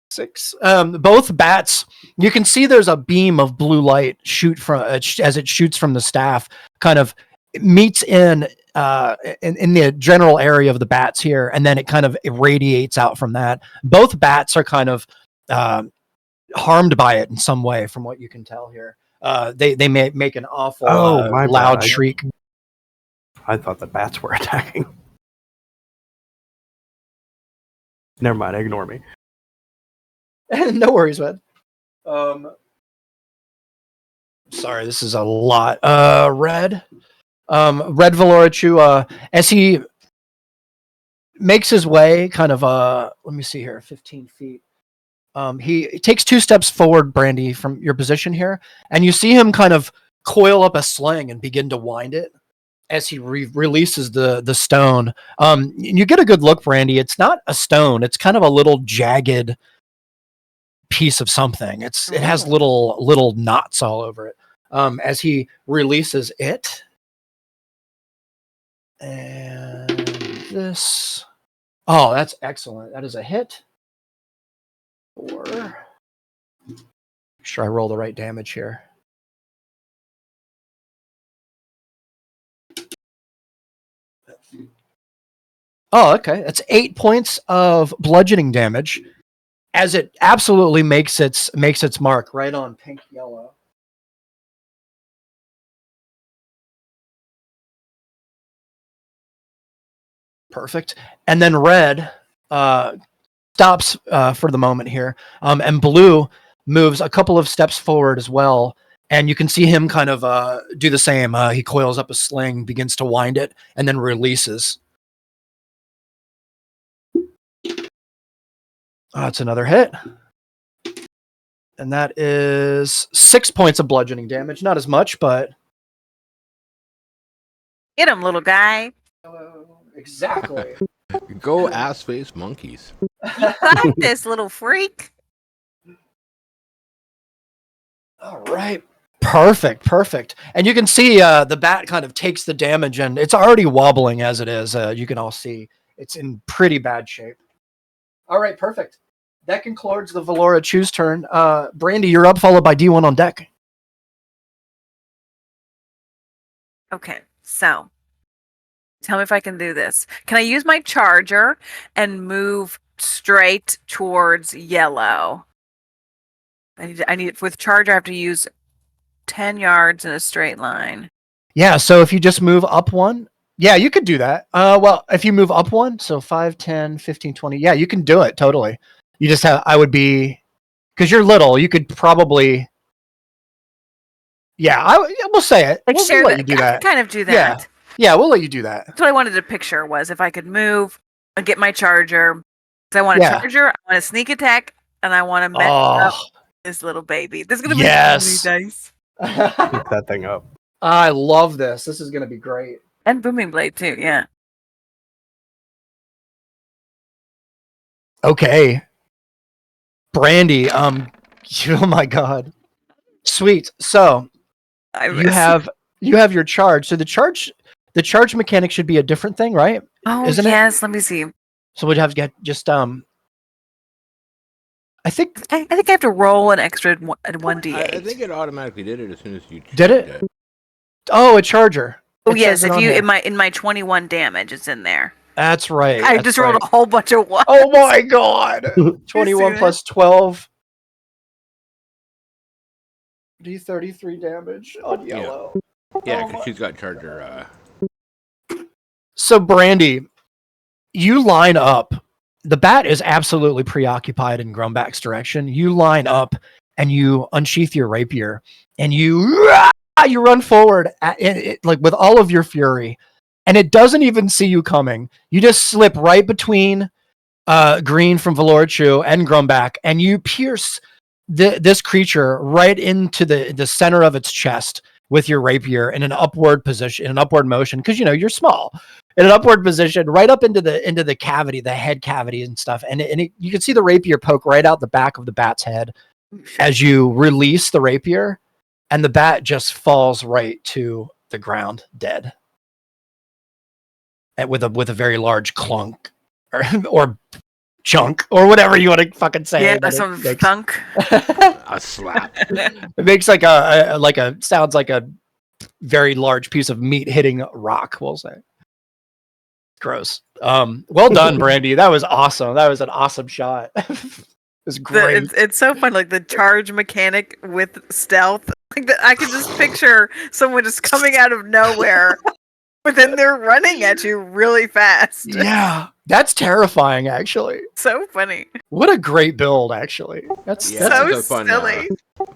6. Both bats. You can see there's a beam of blue light shoot from as it shoots from the staff. Kind of meets in the general area of the bats here, and then it kind of irradiates out from that. Both bats are kind of harmed by it in some way, from what you can tell here. They may make an awful loud shriek. I thought the bats were attacking. Never mind, ignore me. No worries, man. Sorry, this is a lot. Red Valorichu, as he makes his way kind of, let me see here, 15 feet. He takes 2 steps forward, Brandy, from your position here, and you see him kind of coil up a sling and begin to wind it as he releases the stone. You get a good look, Brandy. It's not a stone. It's kind of a little jagged piece of something. It has little knots all over it. As he releases it. And this. Oh, that's excellent. That is a hit. Make sure I roll the right damage here. Oh, okay. That's 8 points of bludgeoning damage, as it absolutely makes its mark right on pink yellow. Perfect. And then red stops for the moment here, and blue moves a couple of steps forward as well, And you can see him kind of do the same. He coils up a sling, begins to wind it, and then releases. That's another hit. And that is 6 points of bludgeoning damage. Not as much, but... Get him, little guy. Exactly. Go ass-face monkeys. You got this, little freak. All right. Perfect. And you can see the bat kind of takes the damage, and it's already wobbling as it is. You can all see it's in pretty bad shape. All right, perfect. That concludes the Valora Chew's turn. Brandy, you're up, followed by D1 on deck. Okay, so tell me if I can do this. Can I use my charger and move straight towards yellow? I need with charger. I have to use 10 yards in a straight line. Yeah, so if you just move up one, yeah, you could do that. Well, if you move up one, so 5, 10, 15, 20, yeah, you can do it, totally. You just have, I would be, because you're little, you could probably, yeah, we'll say it. Like We'll let you do I that. can kind of do that. Yeah, we'll let you do that. That's what I wanted to picture was if I could move and get my charger. Because I want a charger, I want a sneak attack, and I want to mess up this little baby. This is going to be really nice. Pick that thing up. I love this. This is going to be great. And Booming Blade, too, yeah. Okay. Brandy, oh my God. Sweet. So you have your charge. So the charge mechanic should be a different thing, right? Oh, Isn't yes. it? Let me see. So we'd have to get just I think I think I have to roll an extra 1d8. I think it automatically did it as soon as you did it. Oh, a charger. Oh It yes, says it if on you here. in my 21 damage, it's in there. That's right. I that's just rolled right. a whole bunch of ones. Oh my God. 21 that? plus 12. D33 damage on yellow. Yeah, because she's got charger. So Brandy, you line up. The bat is absolutely preoccupied in Grumback's direction. You line up and you unsheath your rapier and you run forward like with all of your fury, and it doesn't even see you coming. You just slip right between Green from Valorchu and Grumback, and you pierce this creature right into the center of its chest with your rapier in an upward position, in an upward motion, because you're small, in an upward position, right up into the cavity, the head cavity and stuff, and you can see the rapier poke right out the back of the bat's head as you release the rapier, and the bat just falls right to the ground, dead, and with a very large clunk or chunk or whatever you want to fucking say. Yeah, some thunk. A slap. It makes like sounds like a very large piece of meat hitting rock, we'll say. Gross. Well done, Brandy. That was awesome. That was an awesome shot. It was great. It's so fun, like the charge mechanic with stealth. Like I can just picture someone just coming out of nowhere, but then they're running at you really fast. Yeah, that's terrifying, actually. So funny. What a great build, actually. That's so a fun, silly.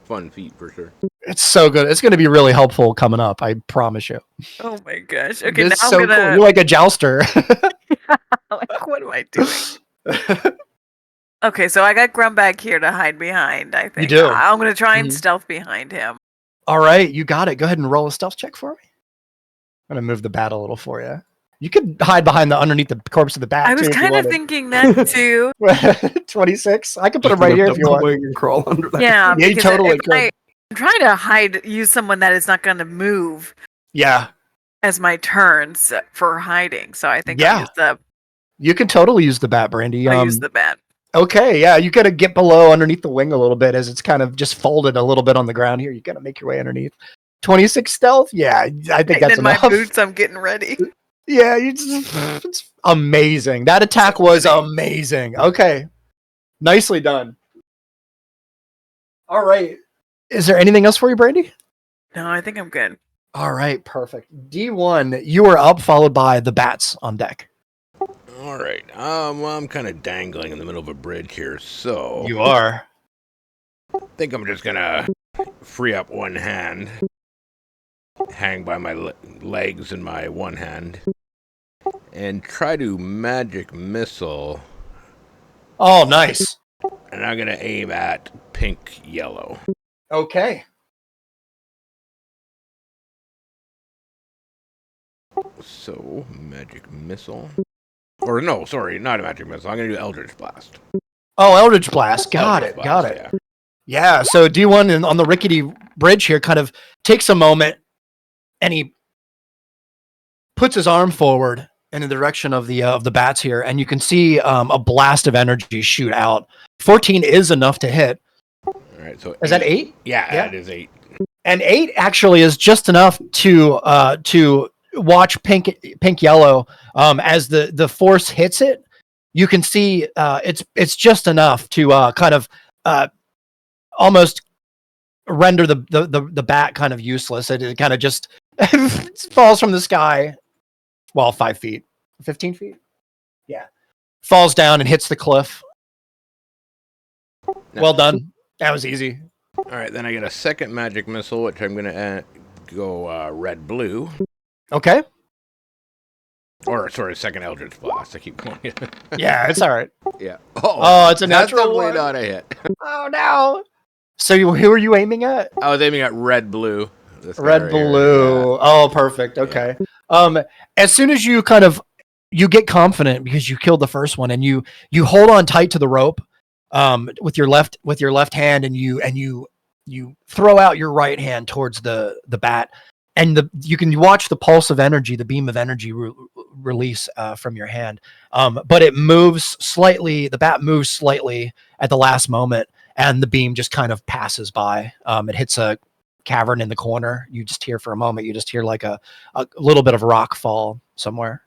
Fun feat for sure. It's so good. It's going to be really helpful coming up. I promise you. Oh my gosh. Okay, It's now so I'm gonna. cool. You're like a jouster. Like, what am I doing? Okay, so I got Grumback here to hide behind, I think. You do. I'm going to try and Mhm. stealth behind him. All right, you got it. Go ahead and roll a stealth check for me. I'm going to move the bat a little for you. You could hide behind underneath the corpse of the bat. I was too, if you kind of wanted. thinking that too. 26. I can put him right here if you want. And crawl under that. Yeah, Yeah, you because totally if could. I'm trying to use someone that is not going to move Yeah, as my turns for hiding. So I think Yeah. You can totally use the bat, Brandy. I'll use the bat. Okay, yeah, you gotta get below underneath the wing a little bit as it's kind of just folded a little bit on the ground here. You gotta make your way underneath. 26 stealth? Yeah, I think that's in my enough. boots, I'm getting ready. Yeah, it's amazing. That attack was amazing. Okay, nicely done. All right. Is there anything else for you, Brandy? No, I think I'm good. All right, perfect. D1, you are up, followed by the bats on deck. All right. Well, I'm kind of dangling in the middle of a bridge here, so are. I think I'm just gonna free up one hand, hang by my legs in my one hand, and try to magic missile. Oh, nice. And I'm gonna aim at pink yellow. Okay. So magic missile. Or no, sorry, not a magic missile. I'm gonna do Eldritch Blast. Oh, Eldritch Blast. Got Eldritch it. Got Blast, it. Yeah. Yeah. So D1 on the rickety bridge here kind of takes a moment and he puts his arm forward in the direction of the bats here, and you can see a blast of energy shoot out. 14 is enough to hit. All right. So Is that 8? Yeah, it is 8. And 8 actually is just enough to watch pink yellow as the force hits it. You can see it's just enough to kind of almost render the bat kind of useless. It kind of just falls from the sky. Well, 5 feet, 15 feet. Yeah, falls down and hits the cliff. Nice. Well done. That was easy. All right, then I get a second magic missile, which I'm gonna go red blue. Okay. Or sorry, second Eldritch Blast. I keep going. Yeah, it's all right. Yeah. Oh, it's a that's natural definitely one. not a hit. Oh no. So who are you aiming at? I was aiming at red blue. This guy Red right here. blue. Oh, perfect. Okay. As soon as you you get confident because you killed the first one, and you hold on tight to the rope with your left hand, and you throw out your right hand towards the bat, and you can watch the pulse of energy, the beam of energy release from your hand. But it moves slightly. The bat moves slightly at the last moment, and the beam just kind of passes by. It hits a cavern in the corner. You just hear for a moment. You just hear like a little bit of rock fall somewhere.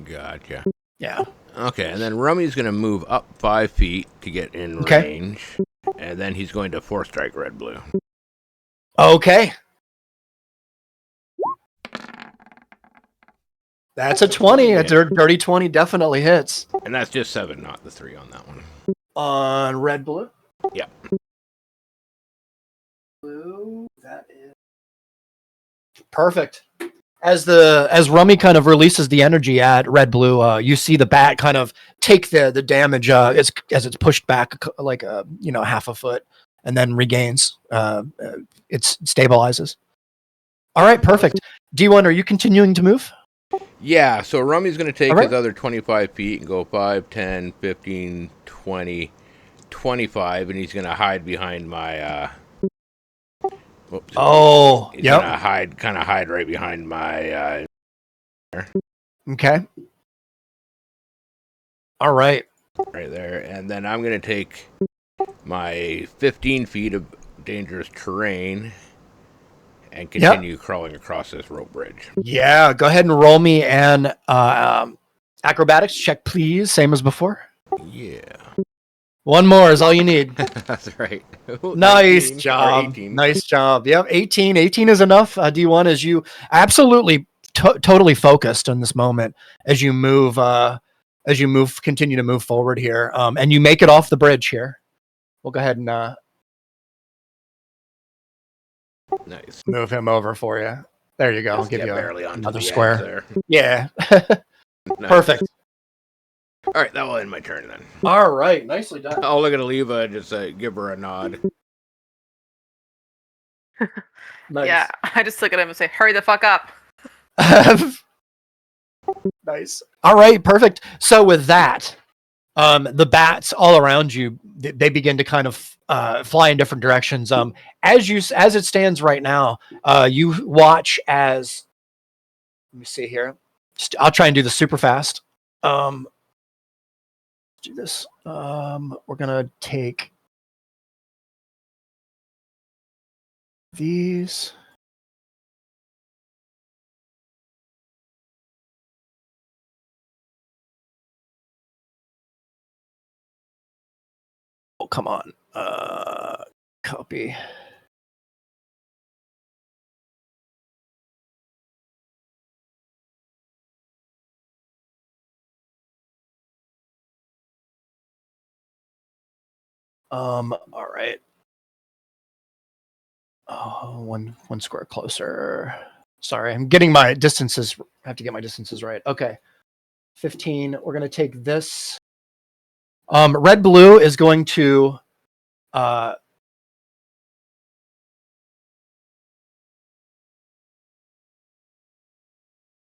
Gotcha. Yeah. Okay, and then Rummy's going to move up 5 feet to get in range, and then he's going to force strike red blue. Okay. That's a 20. A dirty 20 definitely hits. And that's just 7, not the 3 on that one. On red blue? Yep. Blue, that is perfect. As Rummy kind of releases the energy at red blue, you see the bat kind of take the damage as it's pushed back like half a foot, and then regains. It stabilizes. All right, perfect. D1, are you continuing to move? Yeah, so Rummy's going to take right. his other 25 feet and go 5, 10, 15, 20, 25, and he's going to hide behind my... Whoops. Oh, he's going to hide right behind my... Okay. All right. Right there. And then I'm going to take my 15 feet of dangerous terrain and continue crawling across this rope bridge. Yeah, go ahead and roll me an acrobatics check, please. Same as before. Yeah. One more is all you need. That's right. Nice job. Nice job. Yep, 18. 18 is enough. D1, as you absolutely totally focused on this moment as you move, continue to move forward here, and you make it off the bridge here. We'll go ahead and nice. Move him over for you. There you go. I'll give you barely another square. There. Yeah. Nice. Perfect. All right, that will end my turn then. All right, nicely done. I'll look at Aliva and just give her a nod. Nice. Yeah, I just look at him and say, "Hurry the fuck up." Nice. All right, perfect. So with that, the bats all around you, they begin to kind of fly in different directions. As it stands right now, you watch as. Let me see here. I'll try and do this super fast. Do this. We're gonna take these. Oh, come on. Copy. All right. Oh, one square closer. Sorry, I'm getting my distances. I have to get my distances right. Okay. 15. We're going to take this. Red blue is going to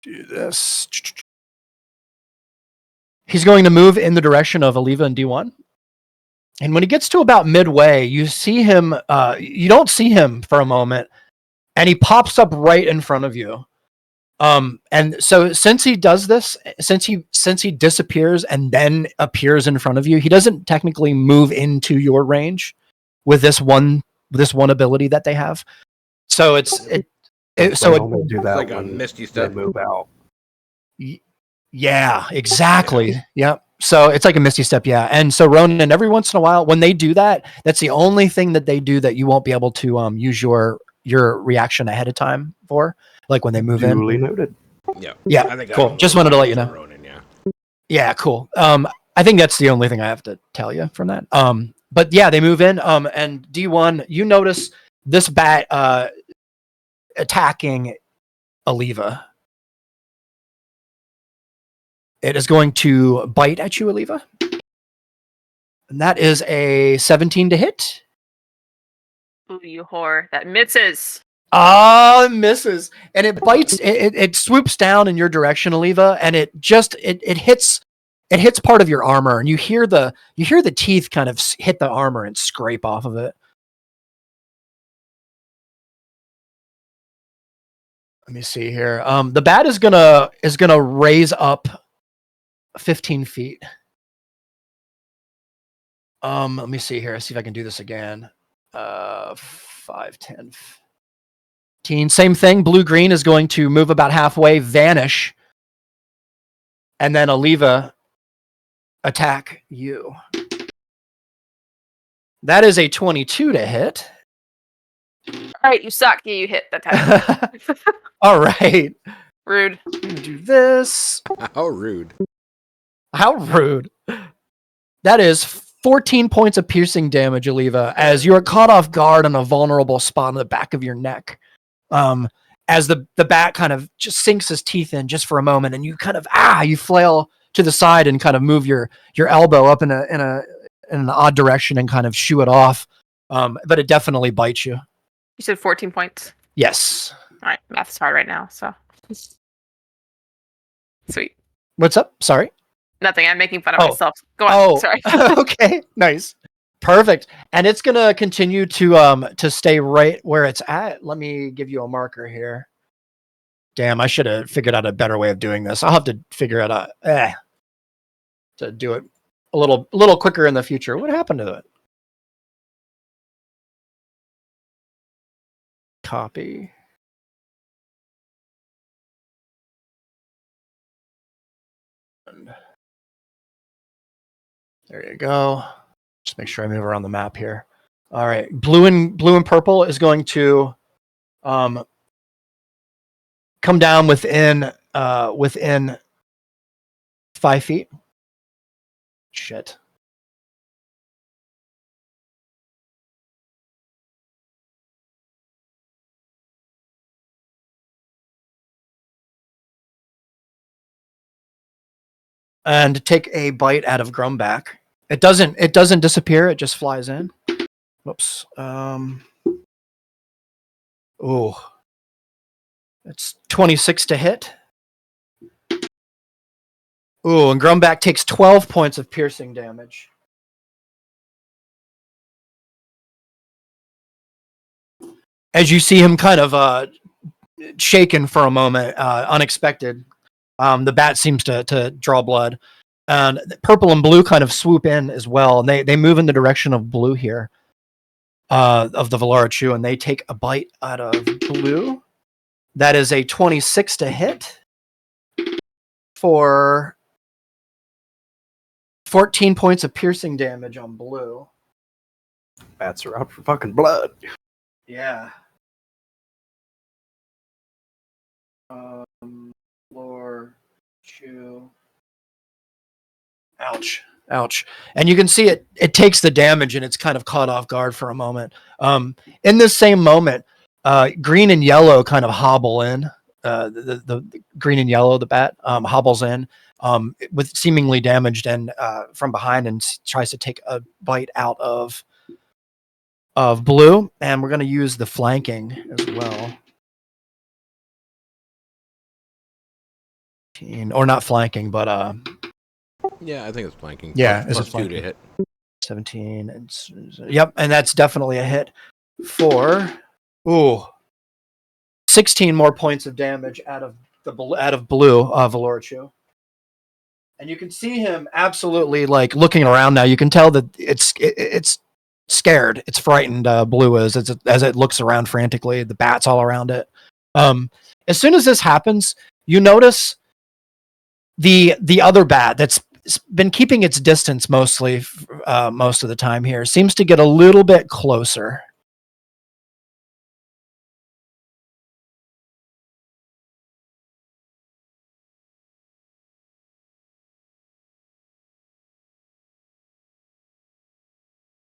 do this. He's going to move in the direction of Aliva and D1. And when he gets to about midway, you see him, you don't see him for a moment, and he pops up right in front of you. And so since he does this, since he disappears and then appears in front of you, he doesn't technically move into your range with this one ability that they have. So They only do It's that like a when misty they step. move out. Yeah, exactly. Yep. So it's like a misty step. Yeah. And so Ronan, every once in a while, when they do that, that's the only thing that they do that you won't be able to use your reaction ahead of time for, like when they move in. Duly noted. Yeah. Yeah. I think Cool. I'm Just wanted to let you for know. Ronan, yeah. Yeah. Cool. I think that's the only thing I have to tell you from that. But yeah, they move in. And D1, you notice this bat attacking Aliva. It is going to bite at you, Aliva. And that is a 17 to hit. Ooh, you whore. That misses. Oh, it misses. And it bites, it swoops down in your direction, Aliva, and it hits part of your armor, and you hear the teeth kind of hit the armor and scrape off of it. Let me see here. The bat is gonna raise up 15 feet. Let me see here. See if I can do this again. 5, 10, 15. Same thing. Blue green is going to move about halfway, vanish, and then Aliva attack you. That is a 22 to hit. All right, you suck. Yeah, you hit that time. All right. Rude. I'm gonna do this. How rude. How rude. That is 14 points of piercing damage, Aliva, as you are caught off guard on a vulnerable spot on the back of your neck. As the bat kind of just sinks his teeth in just for a moment, and you kind of you flail to the side and kind of move your elbow up in an odd direction and kind of shoo it off. But it definitely bites you. You said 14 points. Yes. All right, math's hard right now, so. Sweet. What's up? Sorry. Nothing. I'm making fun of myself. Go on. Oh, Sorry. okay. Nice. Perfect. And it's gonna continue to stay right where it's at. Let me give you a marker here. Damn, I should have figured out a better way of doing this. I'll have to figure out to do it a little quicker in the future. What happened to it? Copy. There you go. Just make sure I move around the map here. All right. Blue and purple is going to come down within 5 feet. Shit. And take a bite out of Grumback. It doesn't disappear, it just flies in. Whoops. Oh. It's 26 to hit. Ooh, and Grumback takes 12 points of piercing damage. As you see him kind of shaken for a moment, unexpected. The bat seems to draw blood. And purple and blue kind of swoop in as well. And they move in the direction of blue here, of the Valora Chew, and they take a bite out of blue. That is a 26 to hit for 14 points of piercing damage on blue. Bats are out for fucking blood. Yeah. Valora Chew. Ouch. Ouch. And you can see it takes the damage and it's kind of caught off guard for a moment. In this same moment, green and yellow kind of hobble in. The green and yellow, the bat hobbles in with seemingly damaged and from behind and tries to take a bite out of blue. And we're going to use the flanking as well. Or not flanking, but Yeah, I think it's flanking. Yeah, plus, it's plus 2 to flanking. hit. 17 and yep, and that's definitely a hit for 16 more points of damage out of blue Valorachu. And you can see him absolutely like looking around now. You can tell that it's scared. It's frightened. Blue is as it looks around frantically. The bats all around it. As soon as this happens, you notice the other bat that's been keeping its distance mostly most of the time here seems to get a little bit closer.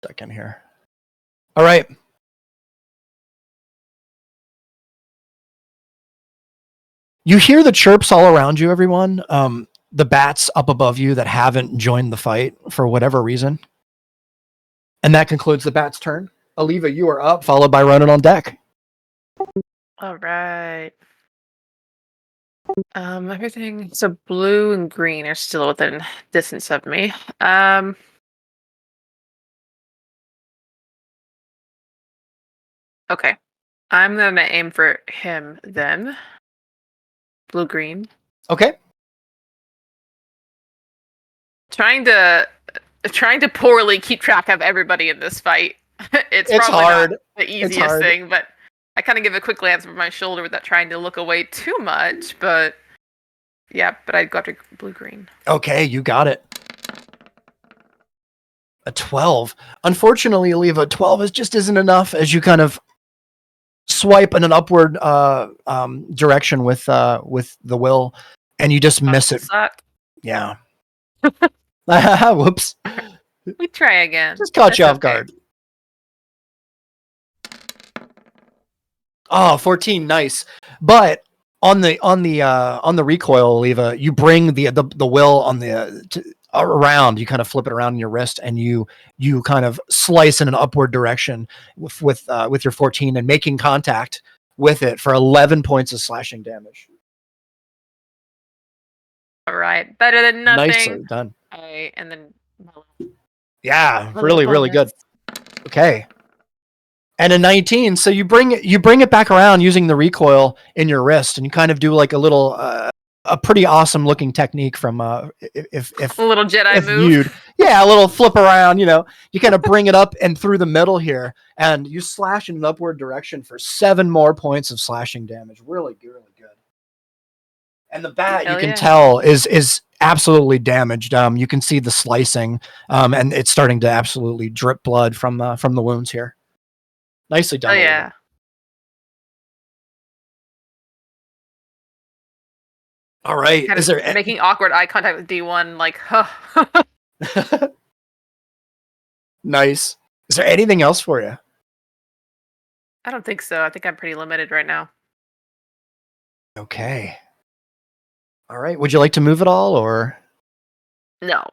Second here. All right. You hear the chirps all around you, everyone. The bats up above you that haven't joined the fight for whatever reason. And that concludes the bat's turn. Aliva, you are up, followed by Ronan on deck. All right. Everything. So blue and green are still within distance of me. Okay. I'm gonna aim for him then. Blue green. Okay. Trying to poorly keep track of everybody in this fight. it's probably hard. not the easiest thing, but I kind of give a quick glance over my shoulder without trying to look away too much. But yeah, but I'd go after blue green. Okay, you got it. A 12. Unfortunately, Aliva, 12 just isn't enough as you kind of swipe in an upward direction with the will, and you just miss it. Suck. Yeah. Whoops. We try again. Just caught you off guard. Oh, 14, nice. But on the recoil, Aliva, you bring the will on around. You kind of flip it around in your wrist, and you kind of slice in an upward direction with your 14 and making contact with it for 11 points of slashing damage. All right, better than nothing. Nicely done. And then yeah, really good. Okay. And a 19, so you bring it back around using the recoil in your wrist, and you kind of do like a little a pretty awesome looking technique from if a little Jedi move. A little flip around, you kind of bring it up and through the middle here, and you slash in an upward direction for 7 more points of slashing damage. Really good. And the bat, you can tell, is absolutely damaged. You can see the slicing, and it's starting to absolutely drip blood from the wounds here. Nicely done. Oh yeah. All right. Is there making awkward eye contact with D1? Like, huh. Nice. Is there anything else for you? I don't think so. I think I'm pretty limited right now. Okay. All right. Would you like to move at all, or no?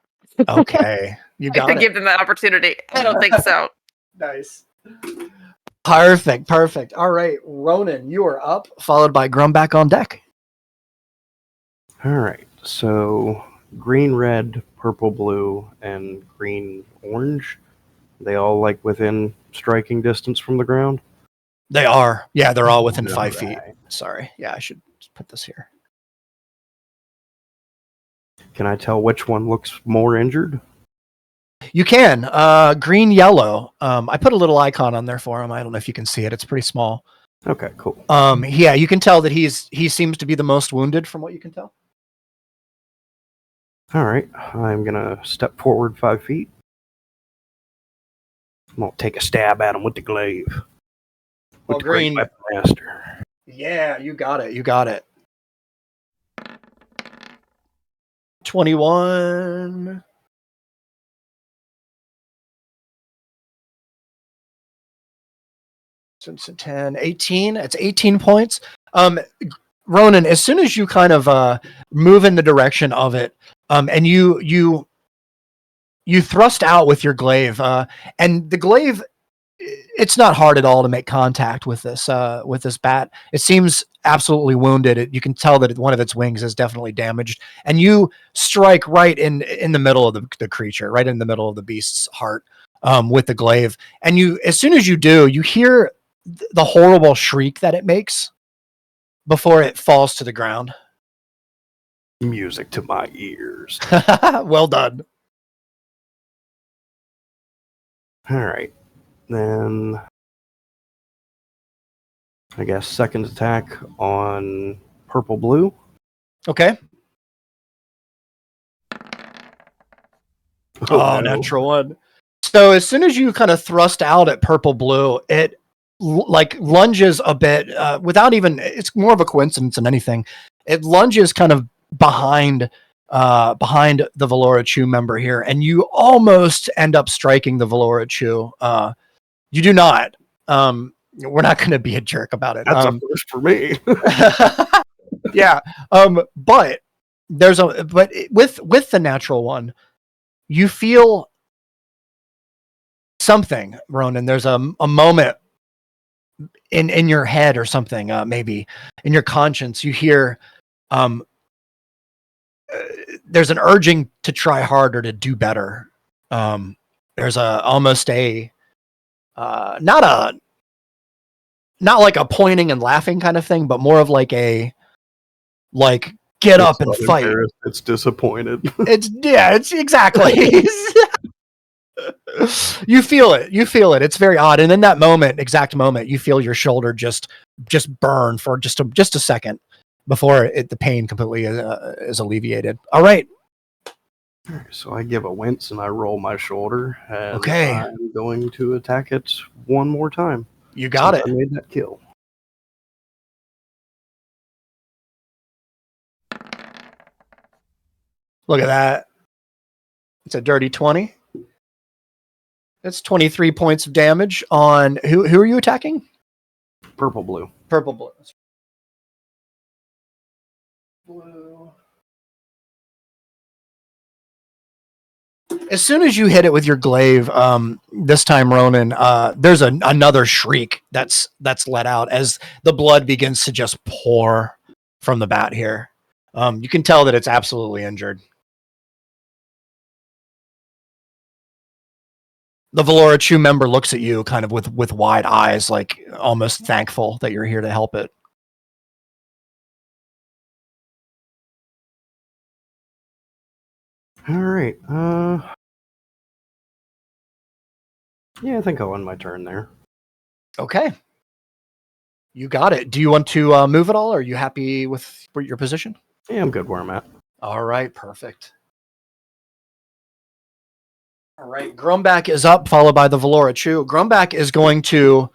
Okay, you got it. Give them that opportunity. I don't think so. Nice. Perfect. All right, Ronan, you are up, followed by Grumback on deck. All right, so green, red, purple, blue, and green, orange. They all like within striking distance from the ground? They are. Yeah, they're all within 5 feet. Sorry. Yeah, I should put this here. Can I tell which one looks more injured? You can. Green, yellow. I put a little icon on there for him. I don't know if you can see it. It's pretty small. Okay, cool. Yeah, you can tell that he seems to be the most wounded from what you can tell. All right, I'm gonna step forward 5 feet. I'm gonna take a stab at him with the glaive. With the green Weapon Master. Yeah, you got it. 21. Since 10, 18. It's 18 points. Ronan, as soon as you kind of move in the direction of it, and you thrust out with your glaive, and the glaive, it's not hard at all to make contact with this bat. It seems absolutely wounded. You can tell that one of its wings is definitely damaged, and you strike right in the middle of the creature, right in the middle of the beast's heart, with the glaive. And as soon as you do, you hear the horrible shriek that it makes before it falls to the ground. Music to my ears. Well done. All right. Then I guess second attack on purple blue. Okay. Oh, no. natural one. So as soon as you kind of thrust out at purple blue, it like lunges a bit without even, it's more of a coincidence than anything. It lunges kind of behind the Valora Chew member here, and you almost end up striking the Valora Chew. You do not. We're not going to be a jerk about it. That's a first for me. Yeah. But with the natural one, you feel something, Ronan. There's a moment in your head or something, maybe in your conscience. You hear there's an urging to try harder, to do better. There's almost a not like a pointing and laughing kind of thing, but more of like get up and fight. It's disappointed. It's exactly. You feel it. It's very odd. And in that exact moment, you feel your shoulder just burn for just a second before the pain completely is alleviated. All right. So I give a wince and I roll my shoulder. And okay. I'm going to attack it one more time. You got it. I made that kill. Look at that. It's a dirty 20. That's 23 points of damage on who are you attacking? Purple blue. Purple blue. As soon as you hit it with your glaive, this time, Ronan, there's another shriek that's let out as the blood begins to just pour from the bat here. You can tell that it's absolutely injured. The Valora Chew member looks at you kind of with wide eyes, like almost thankful that you're here to help it. All right. Yeah, I think I'll end my turn there. Okay. You got it. Do you want to move at all? Or are you happy with your position? Yeah, I'm good where I'm at. All right, perfect. All right, Grumbach is up, followed by the Valora Chew. Grumbach is going to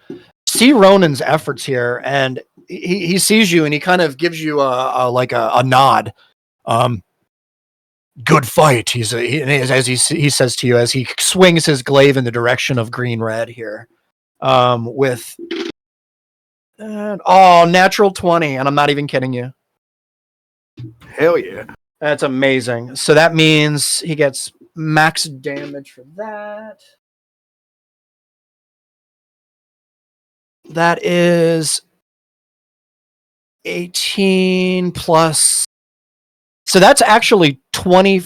see Ronan's efforts here, and he sees you, and he kind of gives you a nod. Good fight. He says to you as he swings his glaive in the direction of green red here, with natural 20, and I'm not even kidding you. Hell yeah. That's amazing. So that means he gets max damage for that. That is 18 plus. So that's actually 20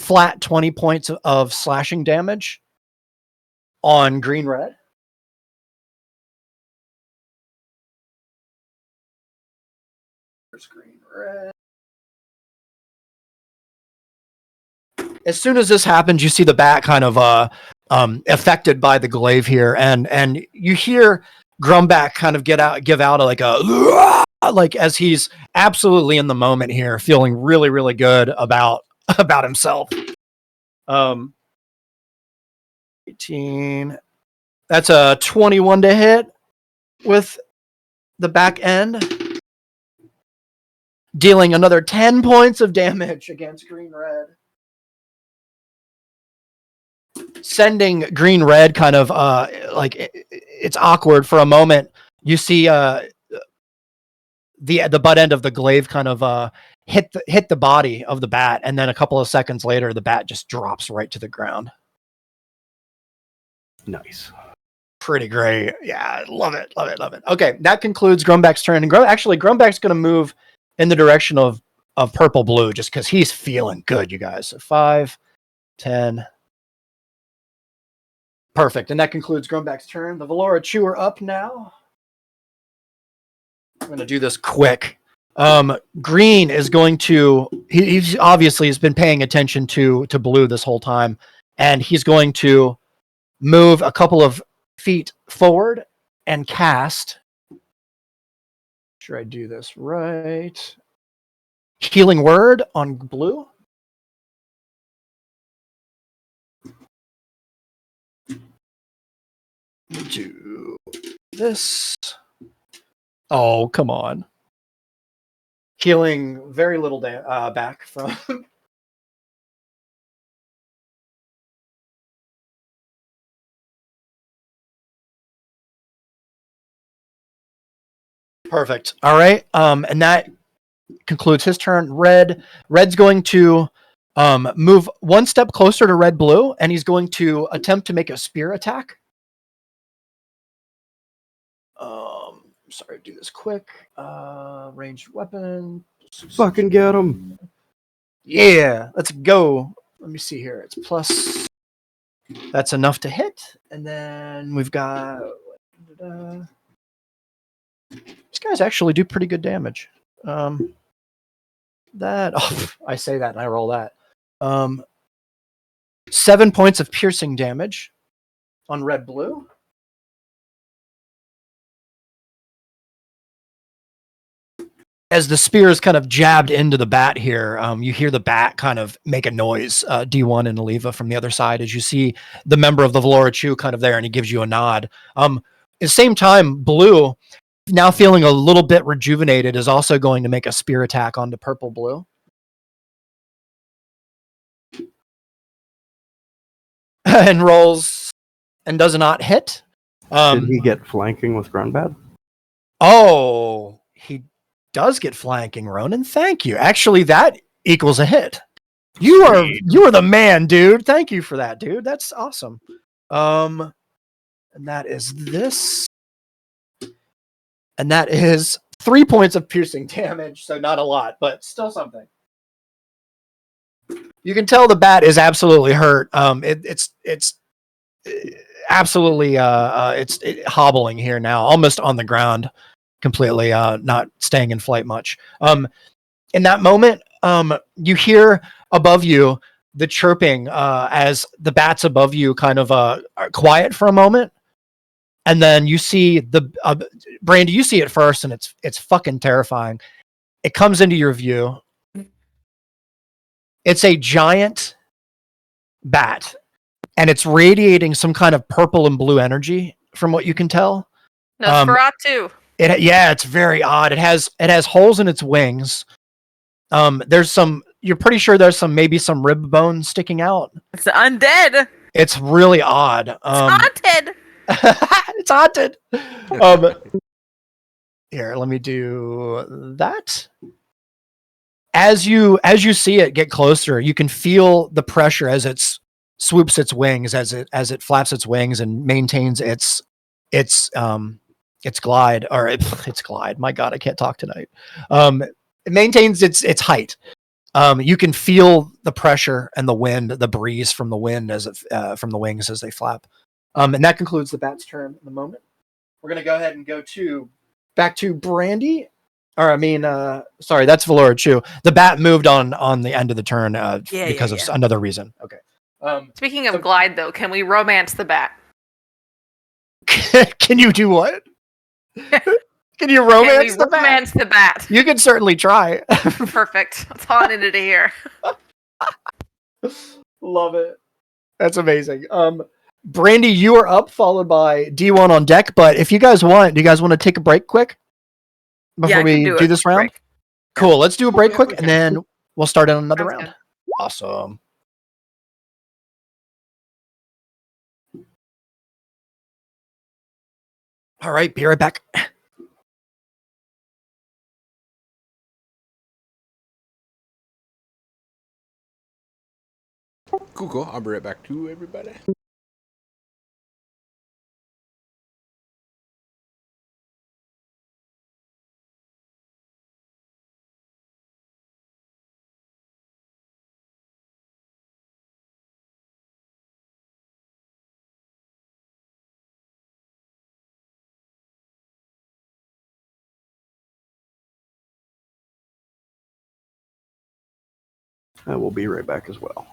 points of slashing damage on green red. There's green red. As soon as this happens, you see the bat kind of affected by the glaive here, and you hear Grumbach kind of give out like as he's absolutely in the moment here, feeling really, really good about himself. 18. That's a 21 to hit with the back end, dealing another 10 points of damage against green red. Sending green red kind of it's awkward for a moment, you see the butt end of the glaive kind of hit the body of the bat, and then a couple of seconds later, the bat just drops right to the ground. Nice. Pretty great. Yeah, love it. Okay, that concludes Grumback's turn. And Grumback's going to move in the direction of purple blue just because he's feeling good, you guys. So 5, 10. Perfect. And that concludes Grumback's turn. The Valora Chewer up now. I'm going to do this quick. Green is going to, he's obviously has been paying attention to blue this whole time, and he's going to move a couple of feet forward and cast. Sure, I do this right. Healing Word on blue. Do this. Oh, come on. Healing very little back from. Perfect. All right. And that concludes his turn. Red's going to move one step closer to red blue, and he's going to attempt to make a spear attack. Sorry, do this quick. Ranged weapon. Fucking get him. Yeah, let's go. Let me see here. It's plus. That's enough to hit. And then we've got. These guys actually do pretty good damage. That. Oh, I say that and I roll that. 7 points of piercing damage on red blue. As the spear is kind of jabbed into the bat here, you hear the bat kind of make a noise, D1 and Aliva from the other side, as you see the member of the Valora Chew kind of there, and he gives you a nod. At the same time, blue, now feeling a little bit rejuvenated, is also going to make a spear attack onto purple blue. And rolls and does not hit. Did he get flanking with Grunbad? Oh, he does get flanking, Ronan. Thank you. Actually, that equals a hit. You are the man, dude. Thank you for that, dude. That's awesome. And that is this. And that is 3 points of piercing damage. So not a lot, but still something. You can tell the bat is absolutely hurt. It's absolutely it's hobbling here now, almost on the ground, completely not staying in flight much. In that moment, you hear above you the chirping as the bats above you kind of are quiet for a moment, and then you see the Brandy. You see it first, and it's fucking terrifying. It comes into your view. It's a giant bat, and it's radiating some kind of purple and blue energy, from what you can tell. Nosferatu. It's very odd. It has holes in its wings. There's some. You're pretty sure there's maybe some rib bone sticking out. It's undead. It's really odd. It's haunted. It's haunted. Here, let me do that. As you see it get closer, you can feel the pressure as it swoops its wings, as it flaps its wings and maintains its glide, or its glide. My God, I can't talk tonight. It maintains its height. You can feel the pressure and the wind, the breeze from the wind from the wings as they flap. And that concludes the bat's turn in the moment. We're gonna go ahead and go back to Brandy. Sorry, that's Valora Chew. The bat moved on the end of the turn because of another reason. Okay. Speaking of glide, though, can we romance the bat? Can you do what? Can you romance the bat? Romance the bat. You can certainly try. Perfect. That's all I needed to hear. Love it. That's amazing. Brandy, you are up, followed by D1 on deck. But if you guys want, do you guys want to take a break quick before we do this round? Break. Cool. Let's do a break quick, and then we'll start on another round. Good. Awesome. All right, be right back. Cool. I'll be right back to everybody. I will be right back as well.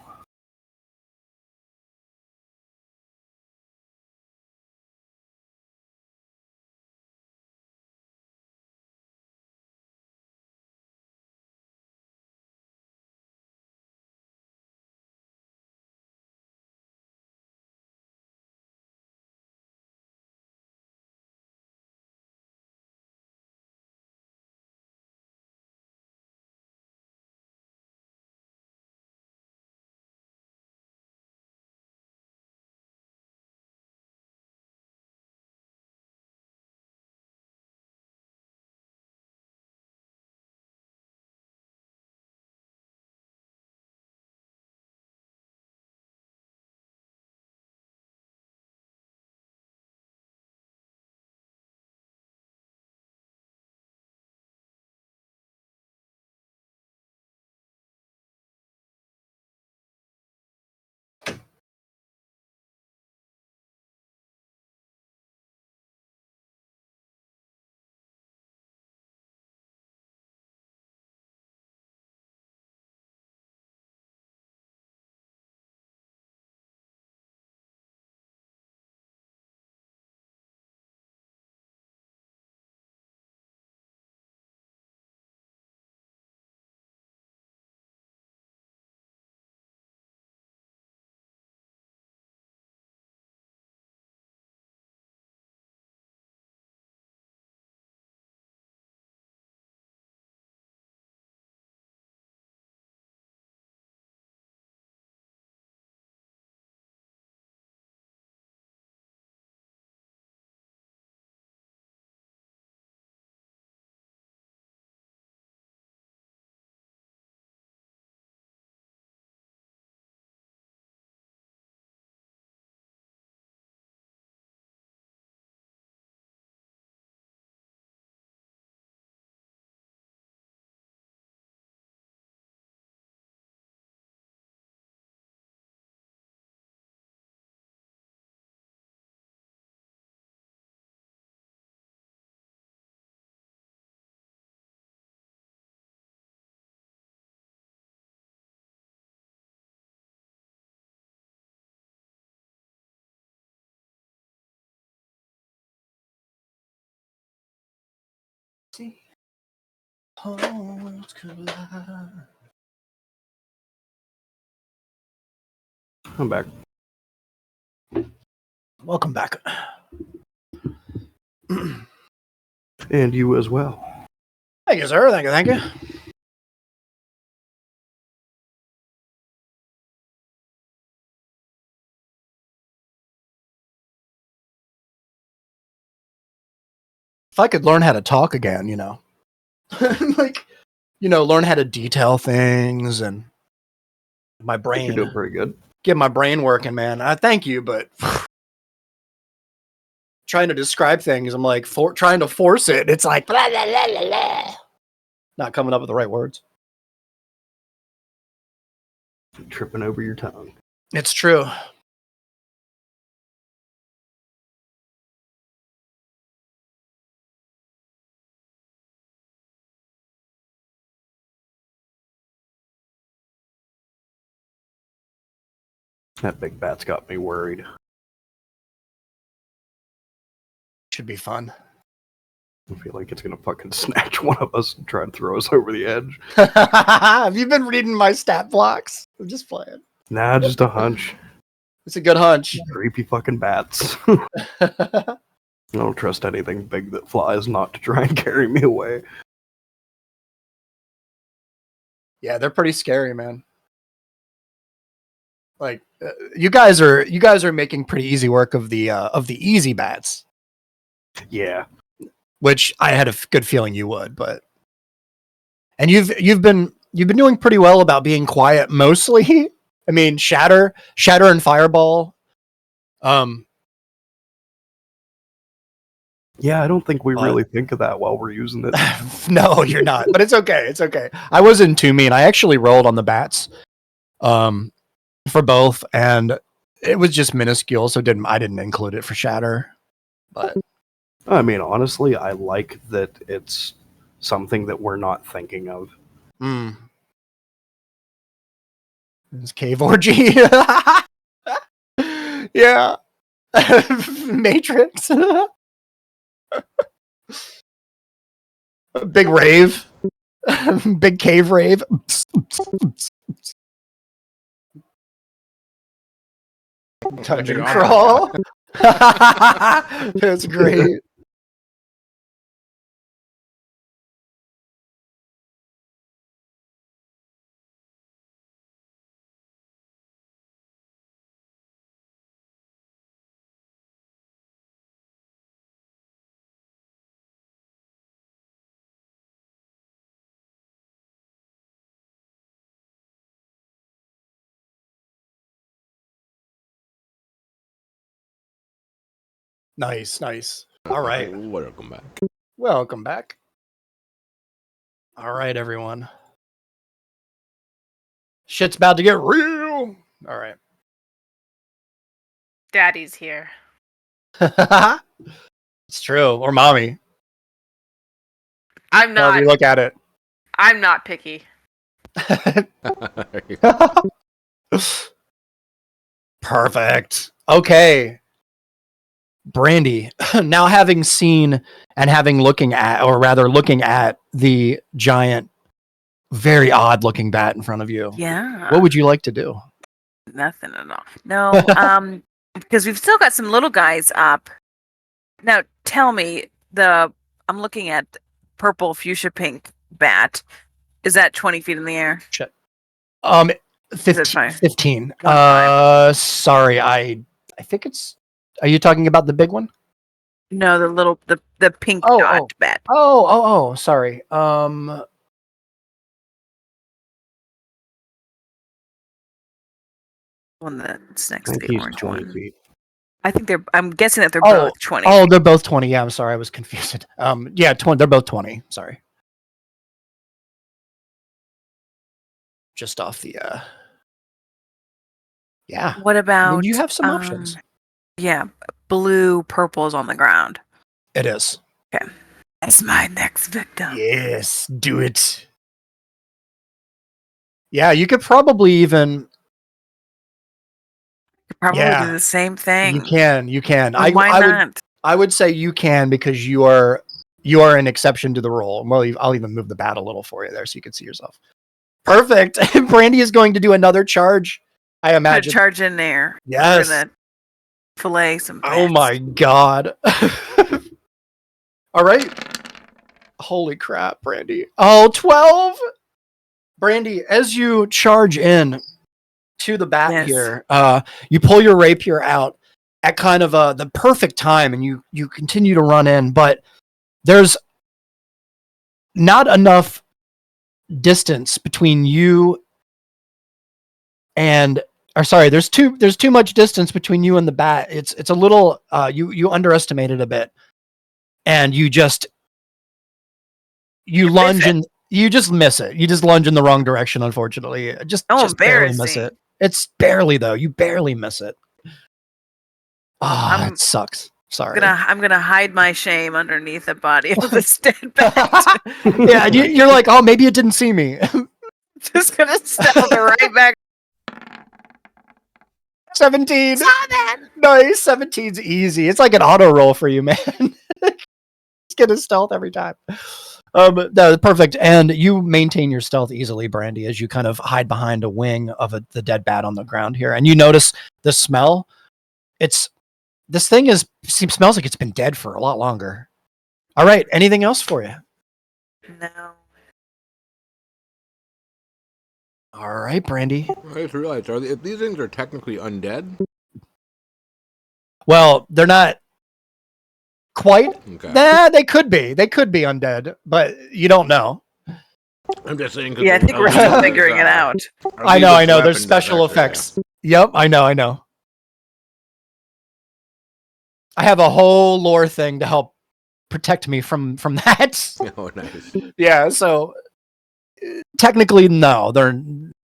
I'm back. Welcome back. And you as well. Thank you, sir. Thank you. If I could learn how to talk again, like, learn how to detail things and my I think you're doing brain, pretty good. get my brain working, man. I thank you, but trying to describe things, I'm like trying to force it. It's like blah, blah, blah, blah, blah. Not coming up with the right words. Tripping over your tongue. It's true. That big bat's got me worried. Should be fun. I feel like it's gonna fucking snatch one of us and try and throw us over the edge. Have you been reading my stat blocks? I'm just playing. Nah, just a hunch. It's a good hunch. Creepy fucking bats. I don't trust anything big that flies not to try and carry me away. Yeah, they're pretty scary, man. Like you guys are making pretty easy work of the easy bats, Yeah. which I had a good feeling you would, but and you've been doing pretty well about being quiet mostly. I mean, shatter, and fireball. Yeah, I don't think we really think of that while we're using it. No, you're not. But it's okay. It's okay. I wasn't too mean. I actually rolled on the bats, for both, and it was just minuscule, so I didn't include it for shatter. But I mean, honestly, I like that it's something that we're not thinking of. It's cave orgy. Yeah. Matrix. Big rave. Big cave rave. Dungeon crawl. That's great. Nice, nice. All right. Welcome back. Welcome back. All right, everyone. Shit's about to get real. All right. Daddy's here. It's true. Or mommy. I'm However not. you look at it. I'm not picky. Perfect. Okay. Brandy, now having seen and looking at the giant, very odd looking bat in front of you. Yeah. What would you like to do? Nothing at all. No, because we've still got some little guys up. Now, tell me, I'm looking at purple fuchsia pink bat. Is that 20 feet in the air? 15. 15. 25. Sorry, I think it's. Are you talking about the big one? No, the pink dot bat. Sorry. One that's next I to think the he's orange 20 one. feet. I think I'm guessing that they're both 20. Oh, they're both 20. Yeah, I'm sorry, I was confused. Yeah, 20. They're both 20. Sorry. Just off the. Yeah. What about? You have some options. Yeah, blue, purple is on the ground. It is. Okay, that's my next victim. Yes, do it. Yeah, you could probably even. Probably do the same thing. You can. Why not? I would say you can because you are an exception to the rule. Well, I'll even move the bat a little for you there so you can see yourself. Perfect. Brandy is going to do another charge. I imagine. Charge in there. Yes. We're gonna fillet some bats. Oh my god. All right. Holy crap, Brandy. Oh, 12. Brandy, as you charge in to the bat here, you pull your rapier out at kind of the perfect time, and you continue to run in, but there's not enough distance between you and there's too much distance between you and the bat. It's a little you underestimate it a bit, and you lunge and you just miss it. You just lunge in the wrong direction, unfortunately. Just barely miss it. It's barely though. You barely miss it. It sucks. Sorry. I'm gonna hide my shame underneath the body of this dead bat. Yeah, you're like, oh, maybe it didn't see me. Just gonna stealth right back. 17. Nice. 17's easy. It's like an auto roll for you, man. Just get a stealth every time. No, perfect. And you maintain your stealth easily, Brandy, as you kind of hide behind a wing of the dead bat on the ground here. And you notice the smell. This thing smells like it's been dead for a lot longer. All right. Anything else for you? No. All right, Brandy. I just realized, if these things are technically undead? Well, they're not quite. Okay. Nah, they could be. They could be undead, but you don't know. I'm just saying. Yeah, I think we're still figuring it out. I know. There's special effects. Yep, I know. I have a whole lore thing to help protect me from that. Oh, nice. Yeah, so technically, no, they're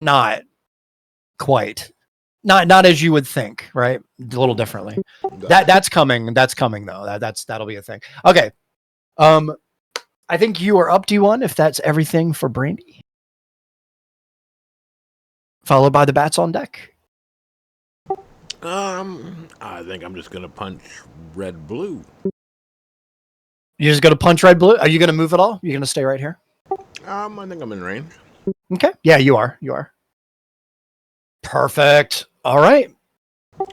not quite. Not as you would think, right? A little differently. That's coming. That's coming though. That'll be a thing. Okay. I think you are up D1 if that's everything for Brandy. Followed by the bats on deck. I think I'm just gonna punch red blue. You're just gonna punch red blue? Are you gonna move at all? You're gonna stay right here? I think I'm in range. Okay. Yeah, you are. Perfect. All right.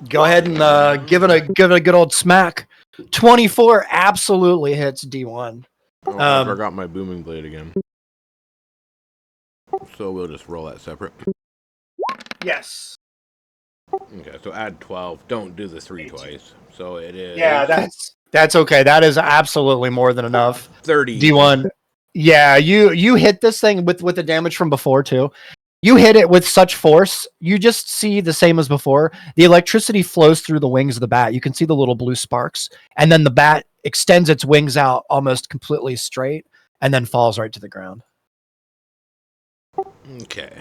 Go ahead and give it a good old smack. 24 absolutely hits D1. Oh, I forgot my booming blade again. So we'll just roll that separate. Yes. Okay, so add 12. Don't do the 3 twice. So it is. Yeah, that's okay. That is absolutely more than enough. 30. D1. Yeah, you hit this thing with the damage from before too. You hit it with such force, you just see the same as before. The electricity flows through the wings of the bat. You can see the little blue sparks. And then the bat extends its wings out almost completely straight and then falls right to the ground. Okay.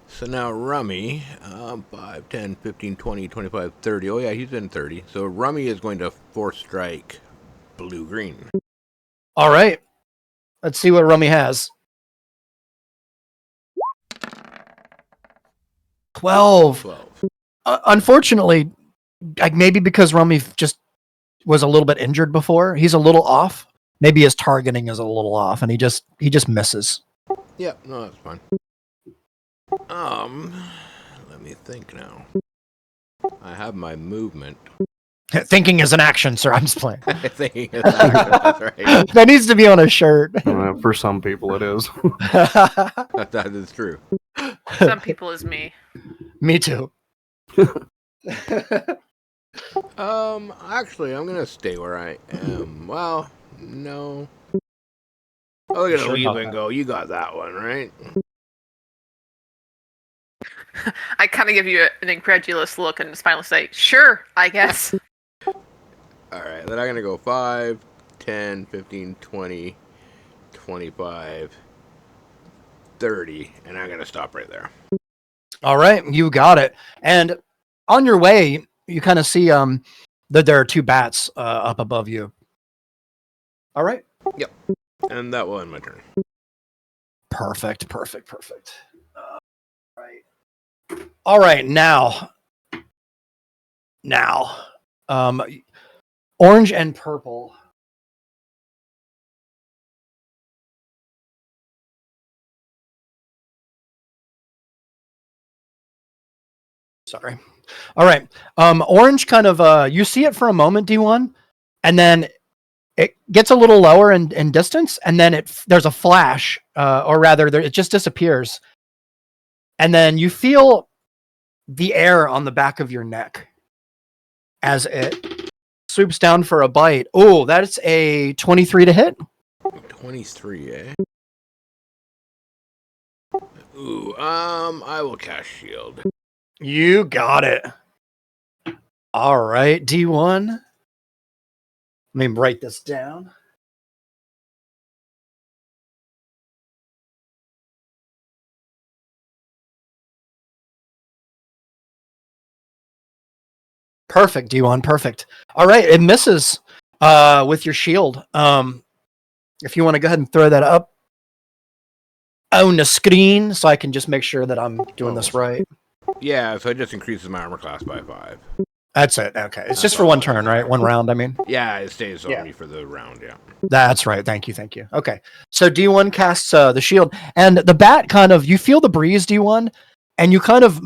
So now Rummy, 5, 10, 15, 20, 25, 30. Oh yeah, he's in 30. So Rummy is going to force strike blue-green. All right. Let's see what Rummy has. 12. Unfortunately, maybe because Rummy just was a little bit injured before, he's a little off. Maybe his targeting is a little off, and he just misses. Yeah, no, that's fine. Let me think now. I have my movement. Thinking is an action, sir. I'm just playing. Thinking is an action, that's right. That needs to be on a shirt. For some people, it is. That is true. Some people is me. Me too. Actually, I'm gonna stay where I am. Well, no. I'm gonna Sure leave about and that. go. You got that one, right? I kind of give you an incredulous look and just finally say, "Sure, I guess." Alright, then I'm gonna go 5, 10, 15, 20, 25, 30, and I'm gonna stop right there. All right, you got it. And on your way, you kind of see that there are 2 bats up above you. All right. Yep. And that will end my turn. Perfect. All right, now, orange and purple. Sorry. All right. Orange kind of you see it for a moment, D1, and then it gets a little lower in distance, and then there's a flash, or rather, it just disappears, and then you feel the air on the back of your neck as it swoops down for a bite. Oh, that's a 23 to hit. 23, eh? Ooh, I will cast shield. You got it. All right, D1. Let me write this down. Perfect, D1. Perfect. All right, it misses with your shield. If you want to go ahead and throw that up on the screen so I can just make sure that I'm doing this right. Yeah, so it just increases my armor class by 5. That's it. Okay. It's just for one turn, right? One round, I mean. Yeah, it stays on me for the round, yeah. That's right. Thank you. Okay. So D1 casts the shield, and the bat kind of, you feel the breeze, D1, and you kind of,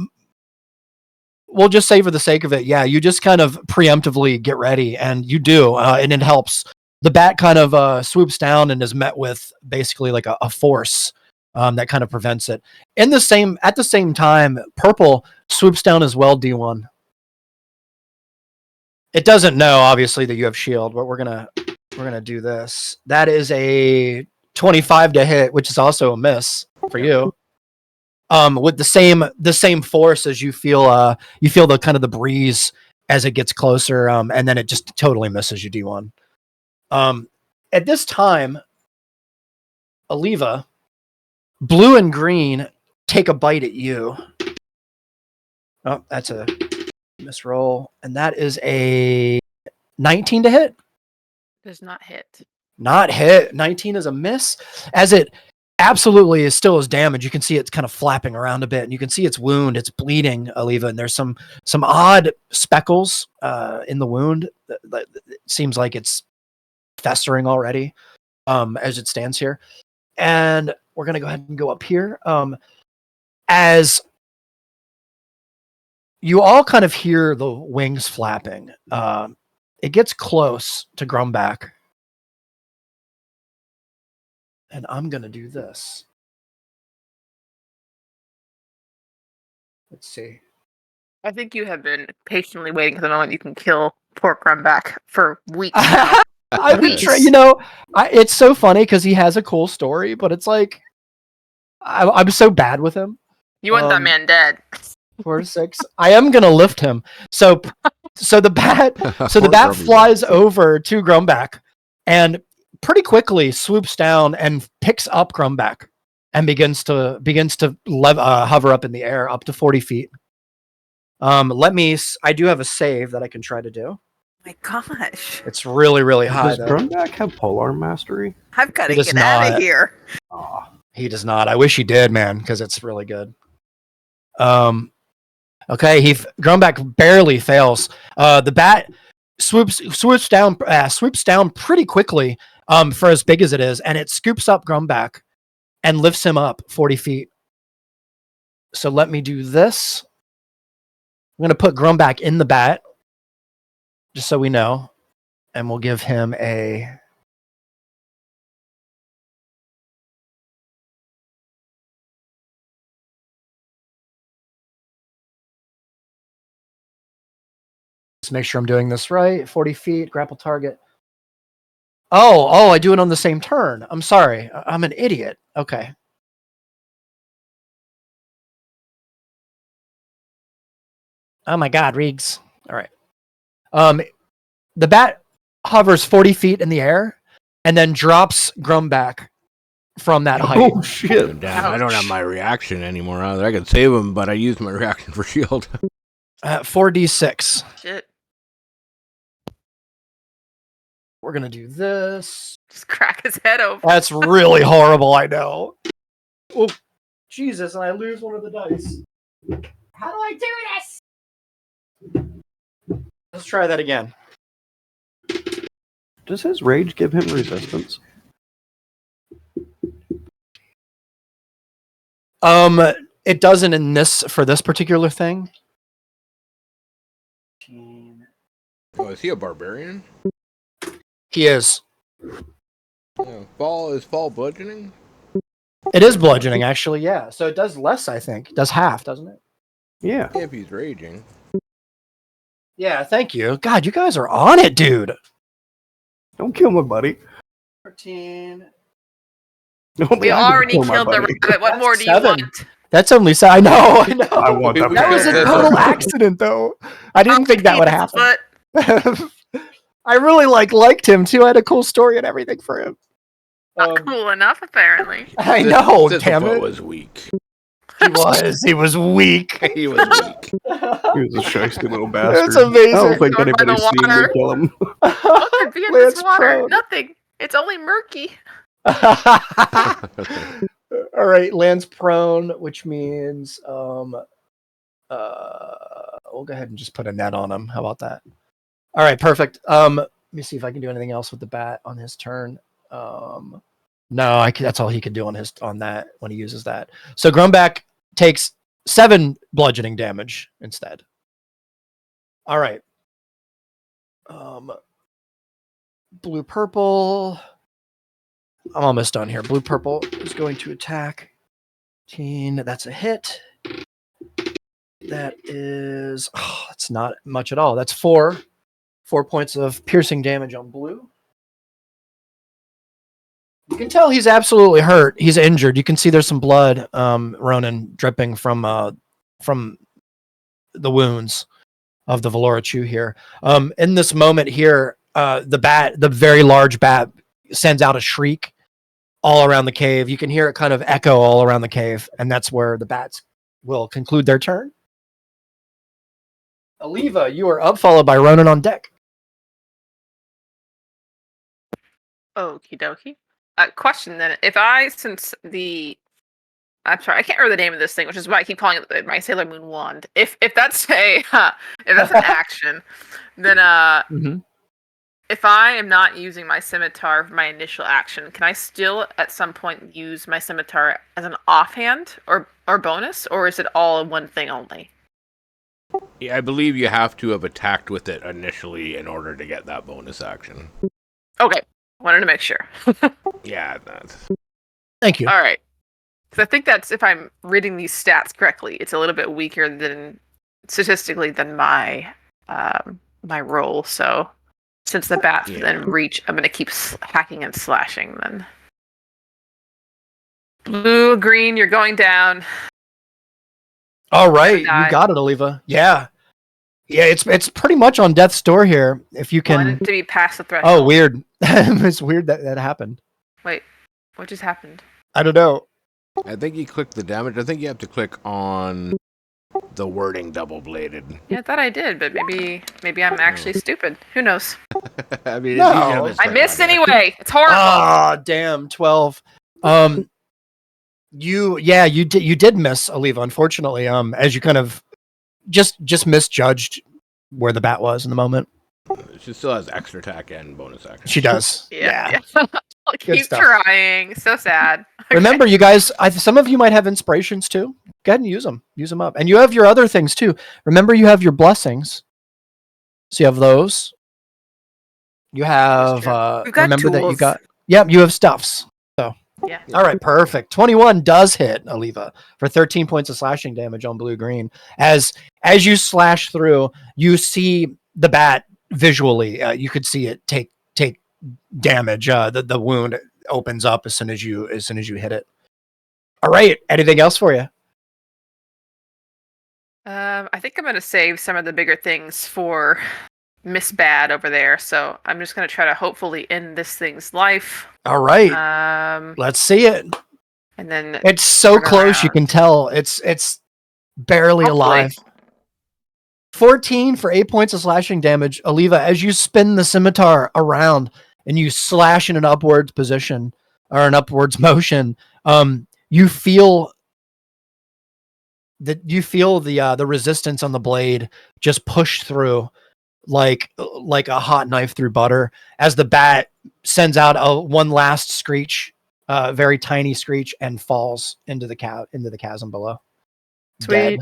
we'll just say for the sake of it, yeah, you just kind of preemptively get ready, and you do, and it helps. The bat kind of swoops down and is met with basically like a force that kind of prevents it. At the same time, purple swoops down as well, D1. It doesn't know, obviously, that you have shield, but we're gonna do this. That is a 25 to hit, which is also a miss for you. With the same force as you feel the kind of the breeze as it gets closer, and then it just totally misses you, D1. At this time, Aliva, blue and green take a bite at you. Oh, that's a misroll, and that is a 19 to hit. Does not hit. Not hit. 19 is a miss. As it absolutely is still is damage. You can see it's kind of flapping around a bit, and you can see its wound. It's bleeding, Aliva, and there's some odd speckles in the wound. It seems like it's festering already as it stands here. And we're gonna go ahead and go up here. As you all kind of hear the wings flapping, it gets close to Grumback. And I'm going to do this. Let's see. I think you have been patiently waiting for the moment you can kill poor Grumback for weeks now. I've been trying, it's so funny because he has a cool story, but it's like, I'm so bad with him. You want that man dead. 4 to 6. I am going to lift him. So the bat flies over to Grumback and pretty quickly swoops down and picks up Grumback and begins to hover up in the air up to 40 feet. I do have a save that I can try to do. My gosh. It's really, really high. Does Grumback have polearm mastery? I've got to He does get out not. of here. He does not. I wish he did, man, because it's really good. Okay, Grumback barely fails. The bat swoops down pretty quickly for as big as it is, and it scoops up Grumback and lifts him up 40 feet. So let me do this. I'm going to put Grumback in the bat, just so we know, and we'll give him a... Just make sure I'm doing this right. 40 feet, grapple target. Oh, I do it on the same turn. I'm sorry. I'm an idiot. Okay. Oh my God, Riggs. All right. The bat hovers 40 feet in the air and then drops Grumback from that height. Oh shit! Damn, I don't have my reaction anymore either. I could save him, but I used my reaction for shield. 4d6. Shit. We're gonna do this. Just crack his head open. That's really horrible, I know. Oh, Jesus, and I lose one of the dice. How do I do this? Let's try that again. Does his rage give him resistance? It doesn't for this particular thing. Oh, is he a barbarian? He is. Yeah. Is fall bludgeoning? It is bludgeoning, actually, yeah. So it does less, I think. It does half, doesn't it? Yeah. If he's raging. Yeah, thank you. God, you guys are on it, dude. Don't kill my buddy. 13. Don't We try to already kill my killed the buddy. rabbit. What That's more do you 7. want? That's only I know. I want that. That was a total accident, though. I didn't think that would happen. I really liked him too. I had a cool story and everything for him. Not cool enough, apparently. I know, This damn it. was weak. He was weak. He was weak. He was a shiesty little bastard. It's amazing. I don't think Going by the anybody's seen me water. kill him. What could be in Lance this water? prone. Nothing. It's only murky. All right, lands prone, which means we'll go ahead and just put a net on him. How about that? All right, perfect. Let me see if I can do anything else with the bat on his turn. No, that's all he can do on that when he uses that. So Grumback takes 7 bludgeoning damage instead. All right. Blue purple. I'm almost done here. Blue purple is going to attack. 18. That's a hit. That is. That's not much at all. That's 4 points of piercing damage on blue. can tell he's absolutely hurt. He's injured. You can see there's some blood, Ronan, dripping from the wounds of the Valorachu here. In this moment here, the very large bat, sends out a shriek all around the cave. You can hear it kind of echo all around the cave, and that's where the bats will conclude their turn. Aliva, you are up, followed by Ronan on deck. Okie dokie. Question then: I'm sorry, I can't remember the name of this thing, which is why I keep calling it my Sailor Moon wand. If that's if that's an action, then if I am not using my scimitar for my initial action, can I still at some point use my scimitar as an offhand or bonus, or is it all one thing only? Yeah, I believe you have to have attacked with it initially in order to get that bonus action. Okay, wanted to make sure. Yeah, that's... Thank you. All right. Because I think that's, if I'm reading these stats correctly, it's a little bit weaker than statistically than my my roll. So since the bats then reach, I'm going to keep hacking and slashing then. Blue, green, you're going down. All right, you got it, Aliva. Yeah, it's pretty much on death's door here. If you can, to be past the threshold. Oh, weird. It's weird that happened. Wait, what just happened? I don't know. I think you clicked the damage. I think you have to click on the wording double-bladed. Yeah, I thought I did, but maybe I'm actually stupid. Who knows? I mean, No. I missed anyway. It's horrible. Ah, damn, 12. You did miss, Aliva, unfortunately. As you kind of just misjudged where the bat was in the moment. She still has extra attack and bonus action. She does. Yeah. I'll keep trying. So sad. Okay. Remember, you guys, some of you might have inspirations too. Go ahead and use them. Use them up. And you have your other things too. Remember, you have your blessings. So you have those. You have, remember that you got, you have stuffs. So, yeah. All right, perfect. 21 does hit Aliva for 13 points of slashing damage on blue-green. As you slash through, you see the bat visually. You could see it take damage. The wound opens up as soon as you hit it. All right. Anything else for you? I think I'm going to save some of the bigger things for Miss Bad over there. So I'm just going to try to hopefully end this thing's life. All right. Let's see it. And then it's so close. You can tell it's barely alive. 14 for 8 points of slashing damage. Aliva, as you spin the scimitar around and you slash in an upwards position or an upwards motion, you feel the resistance on the blade just push through like a hot knife through butter as the bat sends out one last screech, very tiny screech, and falls into the chasm below. Sweet. Dead.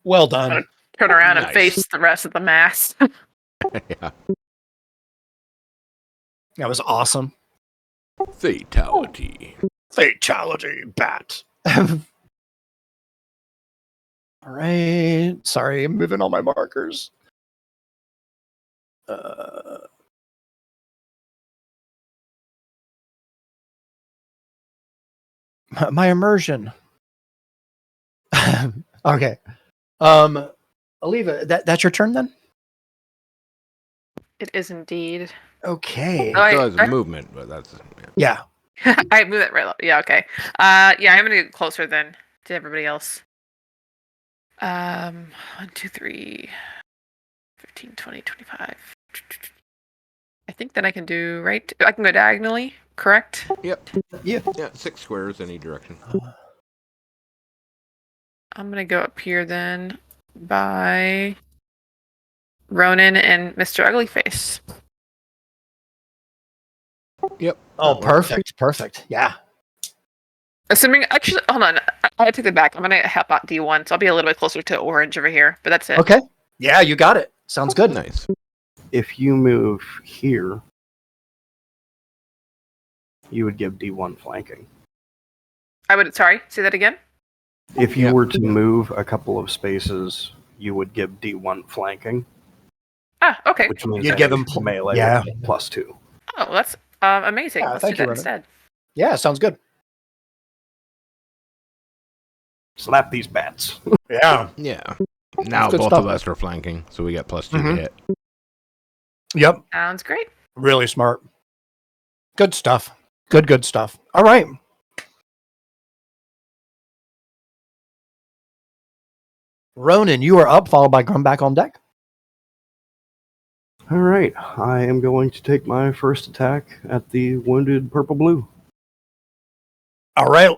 Well done. Turn around and face the rest of the mass. Yeah. That was awesome. Fatality, bat. All right. Sorry, I'm moving all my markers. My immersion. Okay. Aliva, that's your turn then? It is indeed. Okay. It does movement, but that's... Yeah. I move it right up. Yeah, okay. I'm going to get closer then to everybody else. 1, 2, 3, 15, 20, 25. I think that I can do, right? I can go diagonally, correct? Yep. Yeah. Yeah, 6 squares any direction. I'm going to go up here then by Ronan and Mr. Uglyface. Yep. Oh, perfect. Perfect. Yeah. Assuming, actually, hold on. I take it back. I'm going to help out D1, so I'll be a little bit closer to orange over here, but that's it. Okay. Yeah, you got it. Sounds good. Nice. If you move here, you would give D1 flanking. Sorry, say that again? If you were to move a couple of spaces, you would give D1 flanking. Ah, okay. Which means you'd give them melee +2. Oh, that's Amazing. Yeah, Let's thank do you, that Ronan. instead. Yeah, sounds good. Slap these bats. Yeah. Yeah. Now good both stuff. of us are flanking, so we got +2 to Mhm. hit. Yep. Sounds great. Really smart. Good stuff. Good stuff. All right. Ronan, you are up, followed by Grumback on deck. All right, I am going to take my first attack at the wounded purple blue. All right.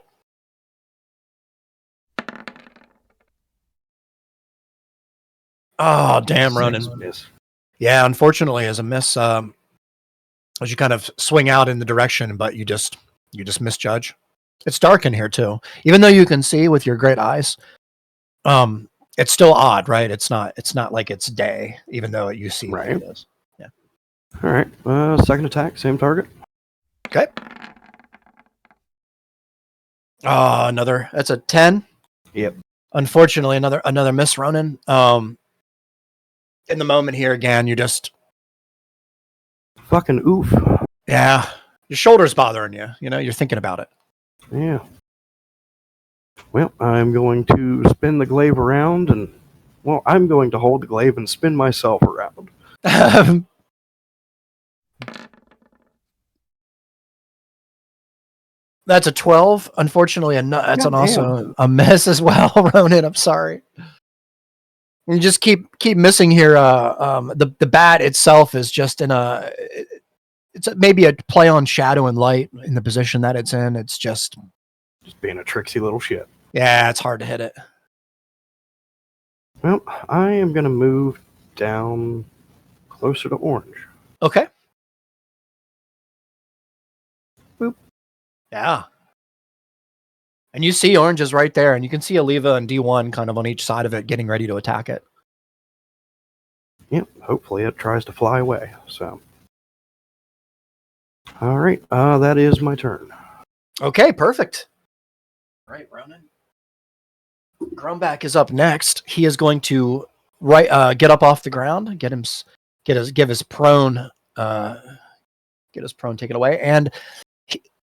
Oh, damn, Ronan. Miss. Yeah, unfortunately, as a miss, as you kind of swing out in the direction, but you just misjudge. It's dark in here too, even though you can see with your great eyes. It's still odd, right? It's not like it's day, even though you see Right. like it is. Yeah. All right, second attack, same target. Okay. Another. That's a 10. Yep. Unfortunately, another miss, Ronan. In the moment here again, you just Fucking oof. yeah, your shoulder's bothering you. You know, you're thinking about it. Yeah. Well, I'm going to spin the glaive around and, well, I'm going to hold the glaive and spin myself around. That's a 12. Unfortunately, that's God also a miss as well, Ronan. I'm sorry. You just keep missing here. The bat itself is just in a. It's maybe a play on shadow and light in the position that it's in. It's just being a tricksy little shit. yeah, it's hard to hit it. Well, I am going to move down closer to orange. Okay. Boop. Yeah. And you see orange is right there, and you can see Aliva and D1 kind of on each side of it getting ready to attack it. Yep, hopefully it tries to fly away. So, all right, that is my turn. Okay, perfect. Right, Ronan. Grumback is up next. He is going to get up off the ground, give his prone, take it away, and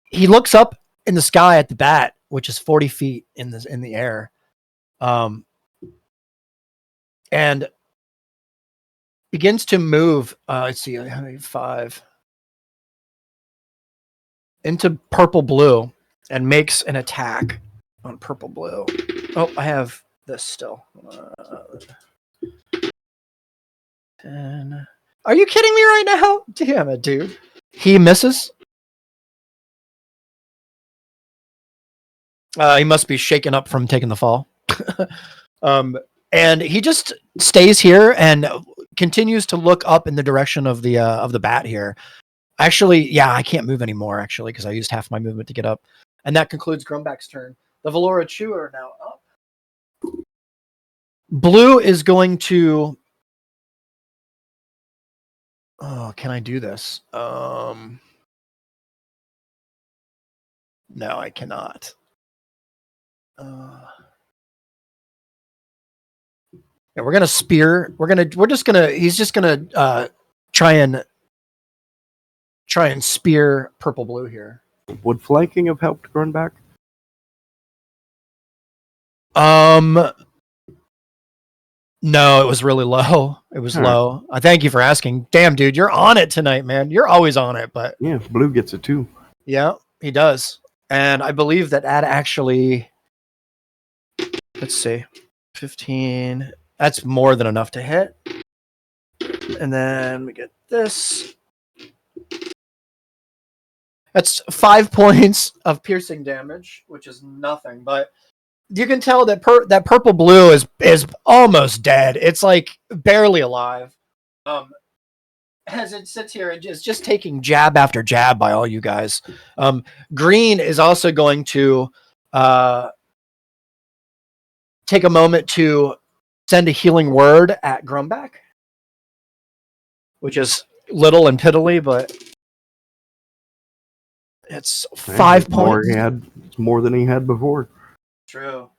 he looks up in the sky at the bat, which is 40 feet in the air, and begins to move. Let's see, 5 into purple blue, and makes an attack on purple blue. Oh, I have this still. 10. Are you kidding me right now? Damn it, dude. He misses. He must be shaken up from taking the fall. And he just stays here and continues to look up in the direction of the bat here. Actually, yeah, I can't move anymore, actually, because I used half my movement to get up. And that concludes Grumback's turn. The Valora Chew are now up. Blue is going to... Oh, can I do this? No, I cannot. Yeah, we're gonna spear. He's just gonna try and spear purple blue here. Would flanking have helped Grunback? No, it was really low. It was All right. low. I thank you for asking. Damn, dude, you're on it tonight, man. You're always on it, but Yeah, blue gets it too. yeah, he does. And I believe that actually, let's see, 15. That's more than enough to hit. And then we get this. That's 5 points of piercing damage, which is nothing. But you can tell that that purple blue is almost dead. It's like barely alive. As it sits here and is just taking jab after jab by all you guys. Green is also going to take a moment to send a healing word at Grumback, which is little and piddly, but it's 5 points. It's more than he had before. True.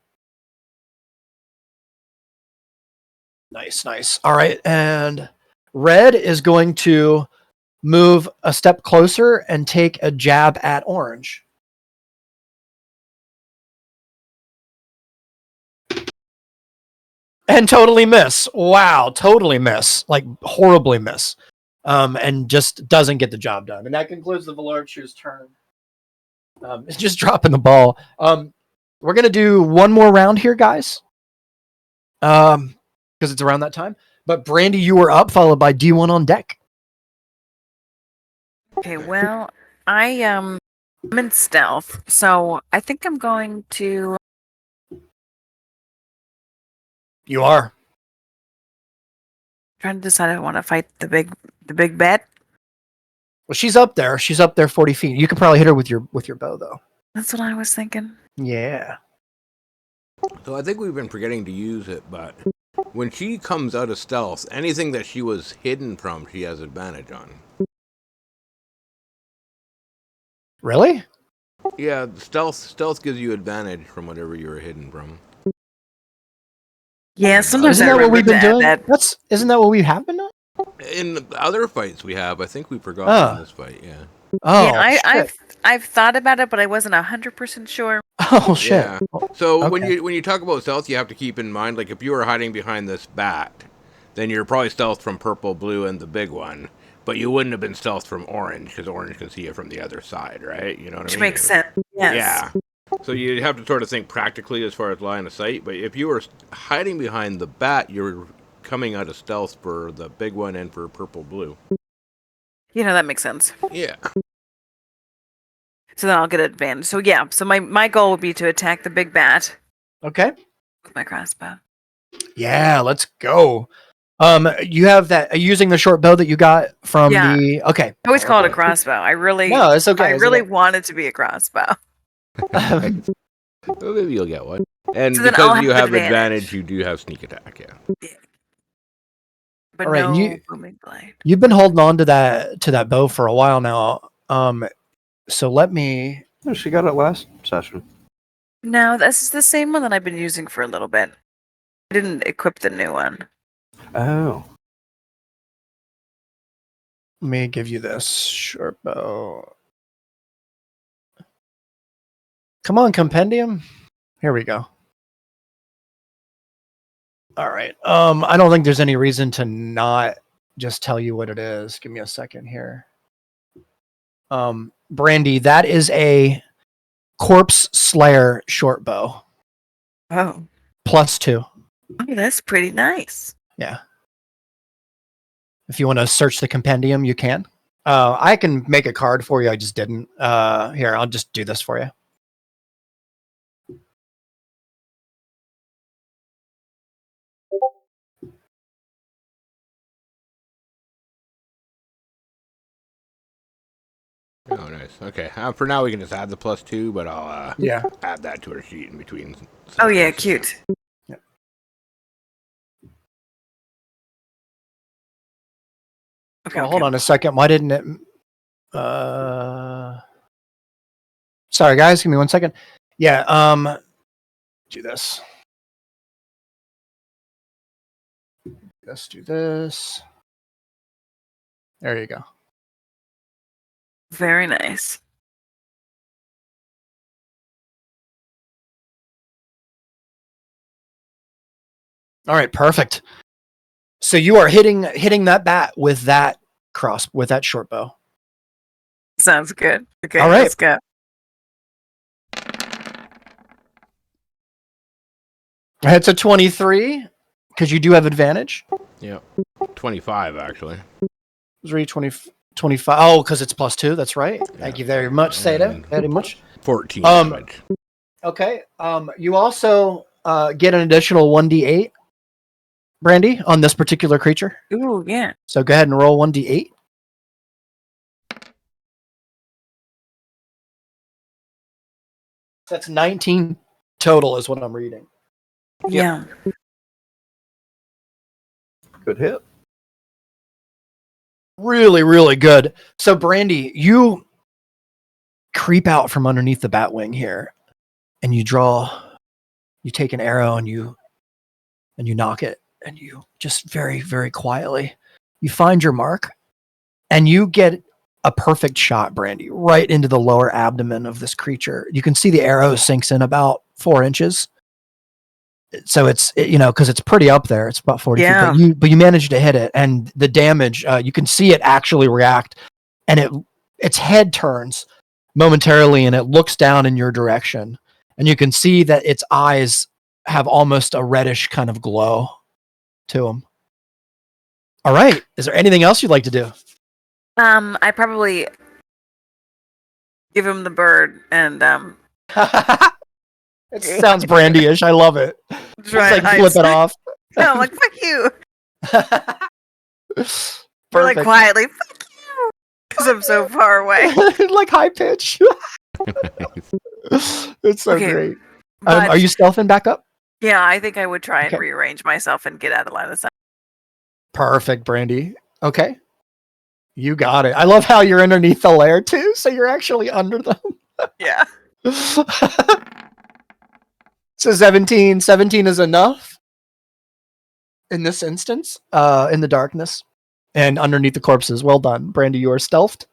Nice. All right, and Red is going to move a step closer and take a jab at Orange. And totally miss. Wow, totally miss. Like horribly miss. And just doesn't get the job done. And that concludes the Valorchu's turn. It's just dropping the ball. We're gonna do one more round here, guys. Because it's around that time. But Brandy, you were up, followed by D1 on deck. Okay, well, I'm in stealth, so I think I'm going to. You are. Trying to decide if I want to fight the big bad. Well, she's up there. She's up there 40 feet. You can probably hit her with your bow, though. That's what I was thinking. Yeah. So I think we've been forgetting to use it, but when she comes out of stealth, anything that she was hidden from, she has advantage on. Really? Yeah, stealth gives you advantage from whatever you were hidden from. Yeah, sometimes Isn't I that what we've been remember doing? Isn't that what we have been doing? In other fights we have, I think we forgot in this fight, yeah. Oh, yeah, shit. I've thought about it, but I wasn't 100% sure. Oh, shit. Yeah. So Okay. when you talk about stealth, you have to keep in mind, like if you were hiding behind this bat, then you're probably stealth from purple, blue, and the big one. But you wouldn't have been stealth from orange, because orange can see you from the other side, right? You know what I Which mean? makes sense. Yes. Yeah. So you have to sort of think practically as far as line of sight. But if you were hiding behind the bat, you're coming out of stealth for the big one and for purple, blue. You know, that makes sense. Yeah. So then I'll get advantage. So yeah, so my goal would be to attack the big bat Okay. with my crossbow. Yeah, let's go. You have that using the short bow that you got from Yeah. the. Okay. I always call it a Okay. crossbow. No, it's okay. I It's really okay. want it to be a crossbow. Well, maybe you'll get one. And So then I'll because you have have advantage, you do have sneak attack, yeah. But All right, no booming blade. You've been holding on to that bow for a while now. So let me. Oh, she got it last session. No, this is the same one that I've been using for a little bit. I didn't equip the new one. Oh. Let me give you this short bow. Come on, compendium. Here we go. All right. I don't think there's any reason to not just tell you what it is. Give me a second here. Brandy, that is a Corpse Slayer short bow. Oh. +2. Oh, that's pretty nice. Yeah. If you want to search the compendium, you can. I can make a card for you. I just didn't. Here, I'll just do this for you. Oh, nice. Okay. For now, we can just add the +2, but I'll Yeah. add that to our sheet in between. Oh yeah, cute. Okay, Hold on a second. Why didn't it? Sorry, guys. Give me 1 second. Yeah. Do this. Let's do this. There you go. Very nice. All right. Perfect. So you are hitting that bat with that short bow. Sounds good. Okay, All right. let's go. It's a 23 because you do have advantage. Yeah. 25, actually. 20, 25. Oh, because it's +2. That's right. Thank you very much, Seda. And- Very much. 14 Um, damage. Okay. You also get an additional 1d8, Brandy, on this particular creature. Ooh, yeah. So go ahead and roll 1d8. That's 19 total, is what I'm reading. Yeah. Good hit. Really, really good. So, Brandy, you creep out from underneath the Batwing here, and you take an arrow and you knock it, and you just very, very quietly, you find your mark, and you get a perfect shot, Brandy, right into the lower abdomen of this creature. You can see the arrow sinks in about 4 inches. So it's because it's pretty up there. It's about 40 Yeah. feet, but you managed to hit it, and the damage you can see it actually react, and its head turns momentarily, and it looks down in your direction, and you can see that its eyes have almost a reddish kind of glow to them. All right, is there anything else you'd like to do? I probably give him the bird and It sounds Brandy-ish. I love it. try It's and like hide. flip it off. No, I'm like fuck you. Or like Perfect. quietly fuck you because I'm so far away. Like high pitch. It's so Okay, great. but Are you stealthing back up? yeah, I think I would try and Okay. rearrange myself and get out of line of sight. Perfect, Brandy. Okay. You got it. I love how you're underneath the layer too, so you're actually under them. Yeah. So 17. 17 is enough in this instance, in the darkness and underneath the corpses. Well done. Brandy, you are stealthed.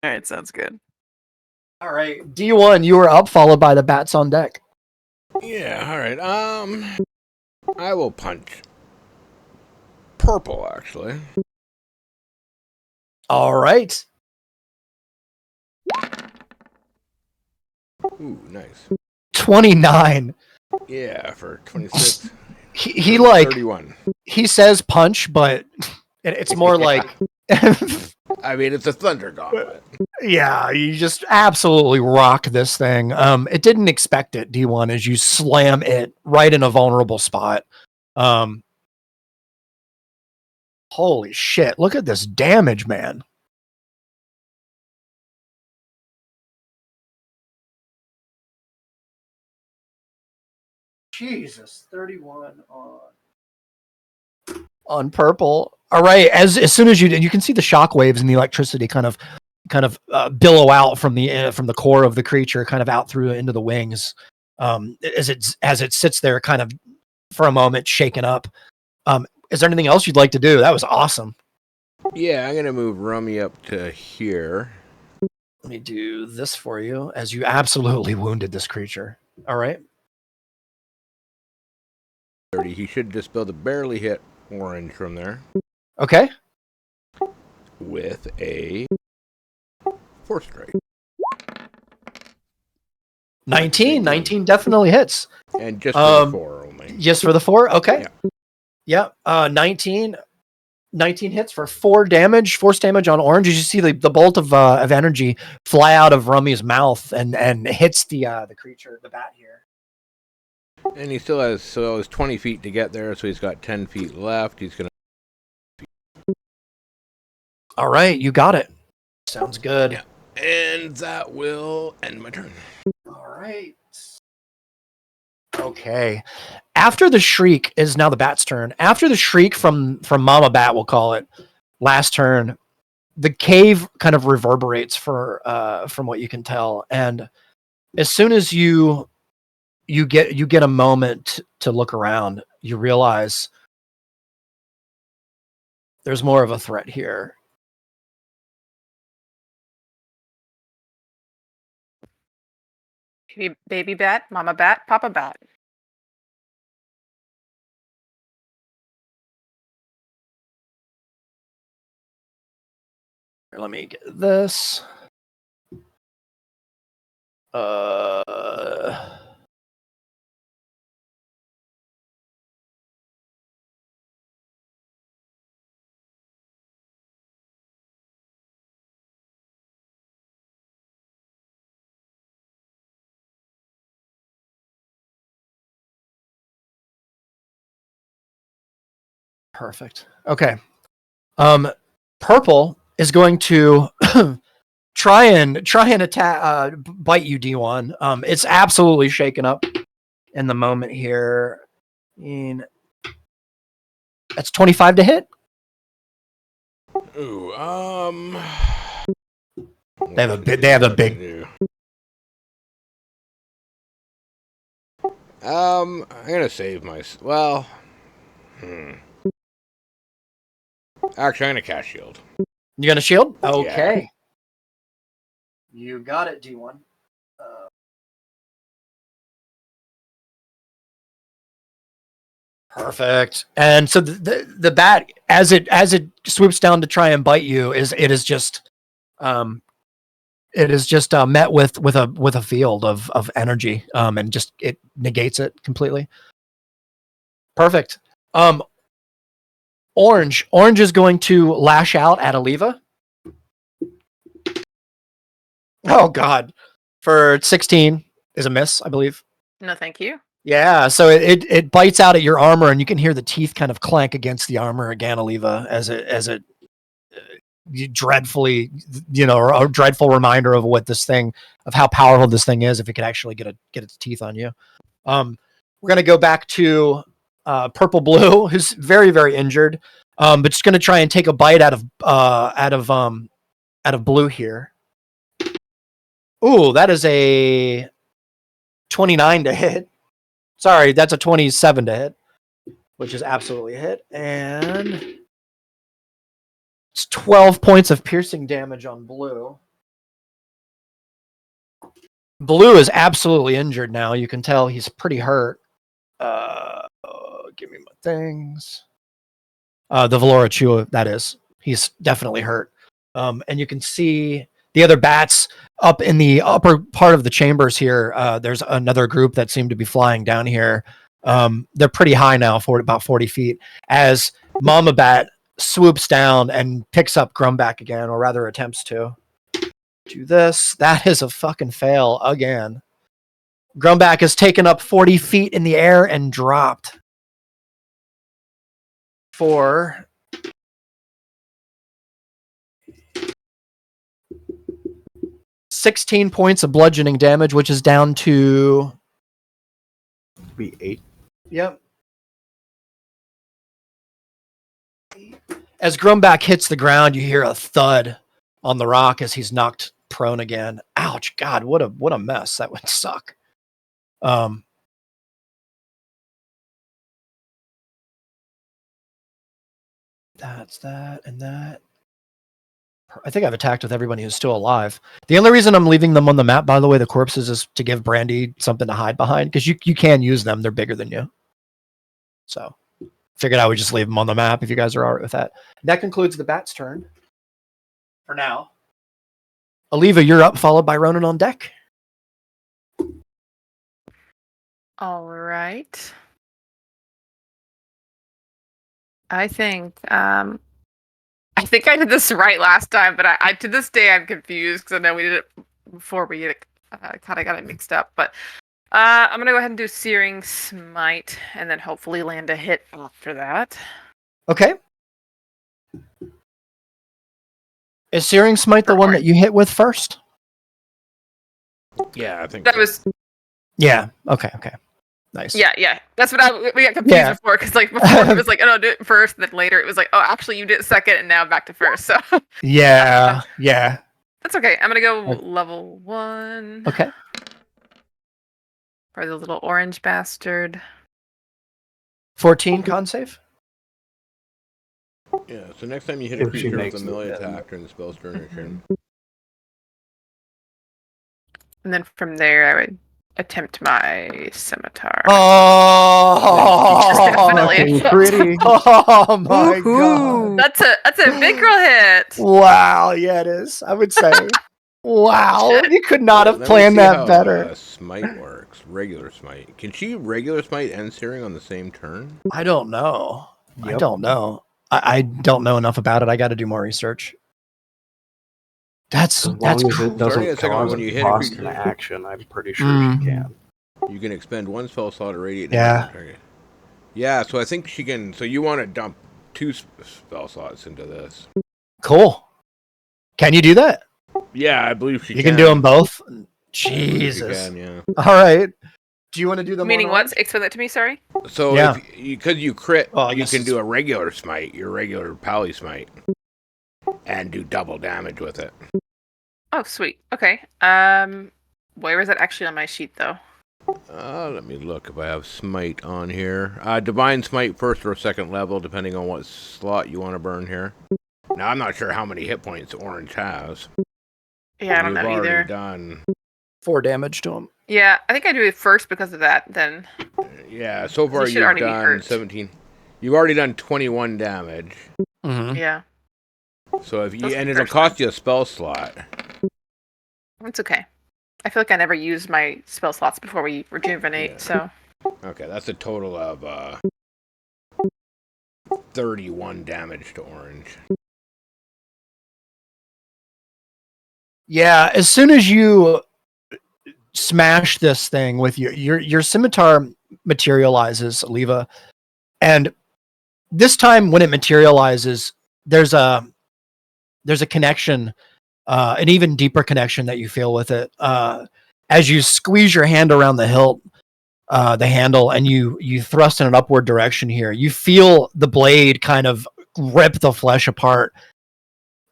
All right, sounds good. All right. D1, you are up, followed by the bats on deck. Yeah, alright. I will punch purple, actually. All right. Ooh, nice. 29. Yeah, for 26. He like 31. he says punch, but it's more like I mean, it's a thunder gauntlet. yeah, you just absolutely rock this thing. It didn't expect it, D1, as you slam it right in a vulnerable spot. Holy shit, look at this damage, man. Jesus, 31 on purple. All right, as soon as you can see the shock waves and the electricity kind of billow out from the core of the creature, kind of out through into the wings, as it sits there, kind of for a moment shaken up. Is there anything else you'd like to do? That was awesome. Yeah, I'm gonna move Rummy up to here. Let me do this for you, as you absolutely wounded this creature. All right. 30. He should just be able to barely hit orange from there Okay. with a 4 strike. 19. 19 definitely hits. And just for the 4 only. Just for the 4? Okay. Yeah. 19 hits for 4 damage, force damage on orange. You see the bolt of energy fly out of Rummy's mouth and hits the creature, the bat here. And he still has, so it was 20 feet to get there, so he's got 10 feet left. He's gonna. All right, you got it. Sounds good. Yeah. And that will end my turn. All right. Okay. After the shriek is now the bat's turn. After the shriek from Mama Bat, we'll call it, last turn, the cave kind of reverberates from what you can tell, and as soon as you get a moment to look around, you realize there's more of a threat here. Baby bat, mama bat, papa bat. Here, let me get this. Perfect. Okay. Purple is going to try and attack, bite you, D1. It's absolutely shaken up in the moment here. That's 25 to hit. Ooh, They have a big. I'm gonna save my. Well, Actually, I'm gonna cast shield. You gonna shield? Okay. You got it, D1. Perfect. And so the bat, as it swoops down to try and bite you, it is just met with a field of energy, and just it negates it completely. Perfect. Orange is going to lash out at Aliva. Oh God, for 16 is a miss, I believe. No, thank you. Yeah, so it bites out at your armor, and you can hear the teeth kind of clank against the armor again, Aliva, as it dreadfully, a dreadful reminder of how powerful this thing is if it could actually get its teeth on you. We're gonna go back to Purple Blue, who's very, very injured, but just gonna try and take a bite out of Blue here. Ooh, that is a 29 to hit. Sorry, that's a 27 to hit, which is absolutely a hit. And it's 12 points of piercing damage on Blue. Blue is absolutely injured now. You can tell he's pretty hurt. Give me my things. The Valora Chua, that is. He's definitely hurt. And you can see the other bats up in the upper part of the chambers here. There's another group that seem to be flying down here. They're pretty high now, about 40 feet, as Mama Bat swoops down and picks up Grumback again, or rather attempts to. Do this. That is a fucking fail again. Grumback has taken up 40 feet in the air and dropped for 16 points of bludgeoning damage, which is down to Be 8. Yep. As Grumback hits the ground, you hear a thud on the rock as he's knocked prone again. Ouch! God, what a mess. That would suck. That's that and that. I think I've attacked with everybody who's still alive. The only reason I'm leaving them on the map, by the way, the corpses, is to give Brandy something to hide behind, because you can use them. They're bigger than you. So figured I would just leave them on the map if you guys are all right with that. That concludes the bat's turn. For now. Aliva, you're up, followed by Ronan on deck. All right. I think I did this right last time, but I to this day I'm confused because I know we did it before we kind of got it mixed up. But I'm gonna go ahead and do Searing Smite, and then hopefully land a hit after that. Okay. Is Searing Smite the one that you hit with first? Yeah, I think That so. was Yeah. Okay. Nice. yeah. That's what we got confused before, because like before it was like, oh no, do it first, then later it was like, oh actually you did it second, and now back to first. So Yeah. that's okay. I'm gonna go level 1. Okay. For the little orange bastard. 14 con save. Yeah, so next time you hit a If she creature with makes a it, melee then- attack during the spell's duration. And then from there, I would attempt my scimitar. Oh, Definitely. Pretty. Oh my Woohoo. God. That's a big girl hit. Wow. Yeah, it is. I would say. Wow. You could not have Let me planned see that how, better. Smite works. Regular smite. Can she regular smite and searing on the same turn? I don't know. I Yep. don't know. I don't know enough about it. I got to do more research. That's As long as it Starting doesn't at second cause when you it hit to a cost creature. an action, I'm pretty sure Mhm. she can. You can expend one spell slot to radiate. Yeah. Target. Yeah, so I think she can. So you want to dump 2 spell slots into this? cool. Can you do that? Yeah, I believe she You can. can do them both. I believe she Jesus. can, yeah. All right. Do you want to do them? Meaning on what? orange? Explain that to me, sorry. So Yeah. if because you crit, Well, I you guess can it's- do a regular smite, your regular pally smite, and do double damage with it. Oh, sweet. Okay. Where is it actually on my sheet, though? Let me look if I have smite on here. Divine smite first or second level, depending on what slot you want to burn here. Now I'm not sure how many hit points orange has. Yeah, I don't You've know already either. done. 4 damage to him. Yeah, I think I do it first because of that. Then Yeah, so far should you've already be done hurt. 17. You've already done 21 damage. Mm-hmm. yeah, So if you That's the and it'll first cost you a spell slot. it's okay. I feel like I never used my spell slots before we rejuvenate. Yeah. So Okay, that's a total of 31 damage to orange. Yeah, as soon as you smash this thing with your scimitar materializes, Aliva, and this time when it materializes, there's a connection, an even deeper connection that you feel with it. As you squeeze your hand around the hilt, the handle, and you thrust in an upward direction here, you feel the blade kind of rip the flesh apart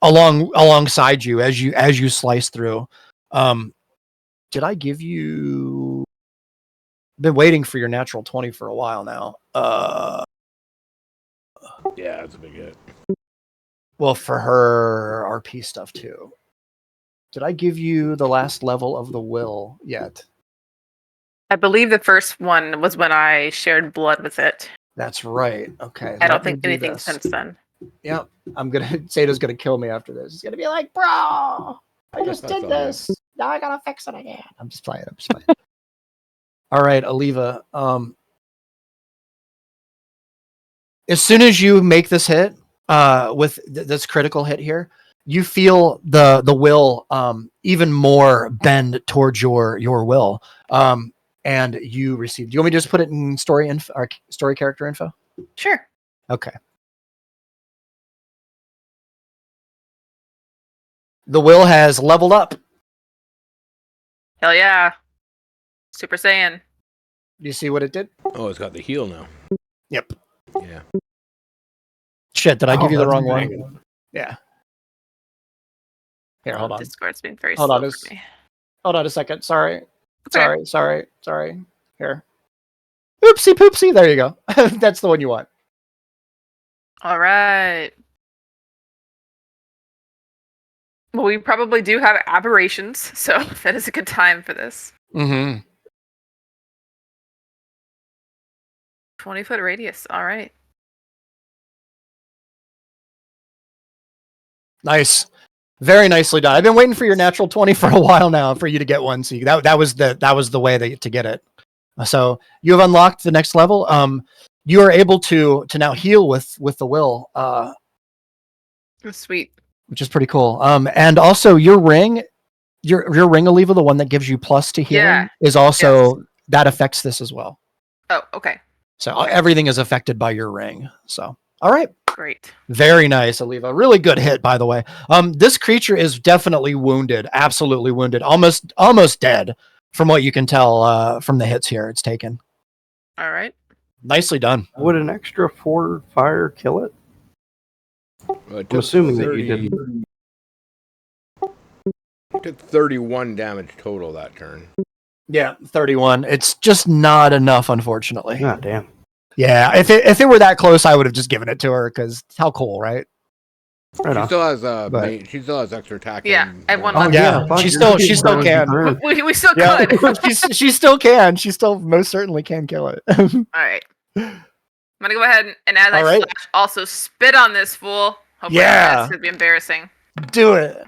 alongside you as you slice through. Did I give you? Been waiting for your natural 20 for a while now. Yeah, that's a big hit. Well, for her RP stuff too. Did I give you the last level of the will yet? I believe the first one was when I shared blood with it. That's right. Okay. I let don't me think do anything this. since then. Yep. I'm gonna Sato's gonna kill me after this. He's gonna be like, bro, I just That's did all this. Now I gotta fix it again. I'm just playing. All right, Aliva. As soon as you make this hit, with this critical hit here, you feel the will even more bend towards your will. And you receive. Do you want me to just put it in story info or story character info? Sure. Okay. The will has leveled up. Hell yeah. Super Saiyan. Do you see what it did? Oh, it's got the heal now. Yep. Yeah. Shit, did I give you the that's wrong one? dang. Yeah. Here, hold on. Discord's been very Hold slow on, for me. Hold on a second. Sorry. It's okay. Sorry. Here. Oopsie poopsie. There you go. That's the one you want. All right. Well, we probably do have aberrations, so that is a good time for this. Mm-hmm. 20-foot radius. All right. Nice. Very nicely done. I've been waiting for your natural 20 for a while now for you to get one. So that was the way to get it. So you have unlocked the next level. You are able to now heal with the will, Sweet. which is pretty cool. And also your ring, your ring Aliva, the one that gives you plus to healing, Yeah. is also that affects this as well. Oh, okay. So everything is affected by your ring. So all right. Great. Very nice, Aliva. Really good hit, by the way. This creature is definitely wounded, absolutely wounded, almost dead, from what you can tell from the hits here it's taken. All right. Nicely done. Would an extra 4 fire kill it? Well, it I'm took assuming that 30 you didn't. It took 31 damage total that turn. Yeah, 31. It's just not enough, unfortunately. God damn. Yeah, if it were that close, I would have just given it to her because how cool, right? Right She on. still has But- she still has extra attack. Yeah, and I have one Oh, left. yeah. fuck, She you're still getting can. burn. We still Yeah, could. she still can. She still most certainly can kill it. All right. I'm gonna go ahead and as I All right. slash, also spit on this fool. Hopefully Yeah. that's gonna be embarrassing. Do it.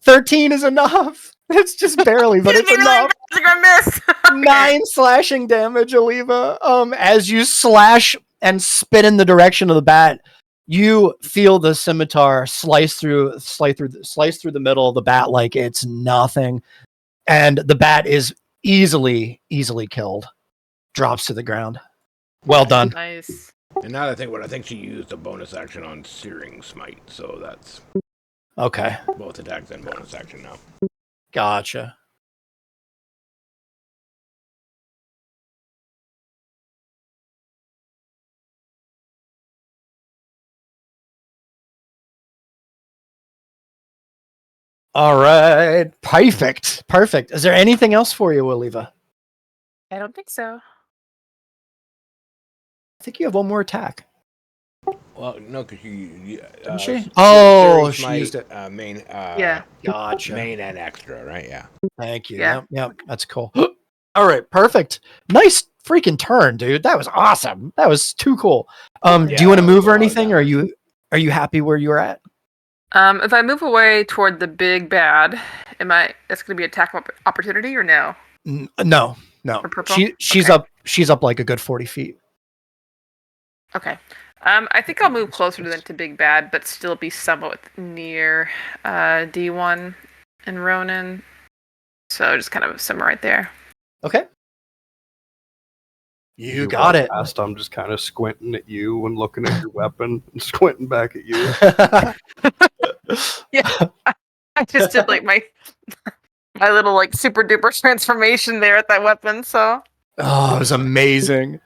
13 is enough. It's just barely, but it's enough. It's gonna miss. 9 slashing damage, Aliva. As you slash and spit in the direction of the bat, you feel the scimitar slice through the middle of the bat like it's nothing, and the bat is easily killed. Drops to the ground. Well done. Nice. And now that I think what I think she used a bonus action on Searing Smite, so that's Okay, both attacks and bonus action now. gotcha. All right, perfect. Is there anything else for you, Oliva? I don't think so. I think you have one more attack. Well, no, because Didn't she? Fury Oh, she Smite, used it. main, Yeah. Gotcha. main and extra, right? Yeah. Thank you. Yeah. Yep. That's cool. All right, perfect. Nice freaking turn, dude. That was awesome. That was too cool. Do you want to that was move a or lot of anything? Or damage. are you happy where you're at? If I move away toward the big bad, that's going to be attack opportunity or no? No. For purple? She's Okay. she's up like a good 40 feet. Okay. I think I'll move closer to Big Bad, but still be somewhat near D1 and Ronan. So just kind of somewhere right there. Okay. You You got walk it. past, I'm just kind of squinting at you and looking at your weapon and squinting back at you. Yeah. I just did like my little like super duper transformation there at that weapon, so Oh, it was amazing.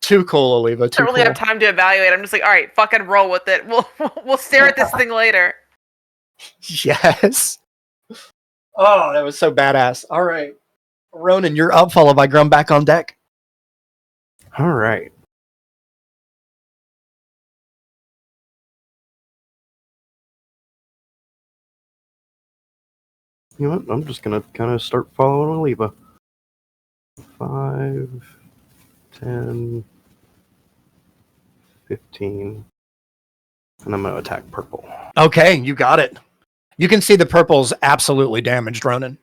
Too cool, Oliva. I Too don't really cool. have time to evaluate. I'm just like, all right, fucking roll with it. We'll stare at this thing later. Yes. Oh, that was so badass. All right. Ronan, you're up, followed by Grum back on deck. All right. You know what? I'm just going to kind of start following Oliva. 5, 10, 15. And I'm going to attack purple. Okay, you got it. You can see the purple's absolutely damaged, Ronan.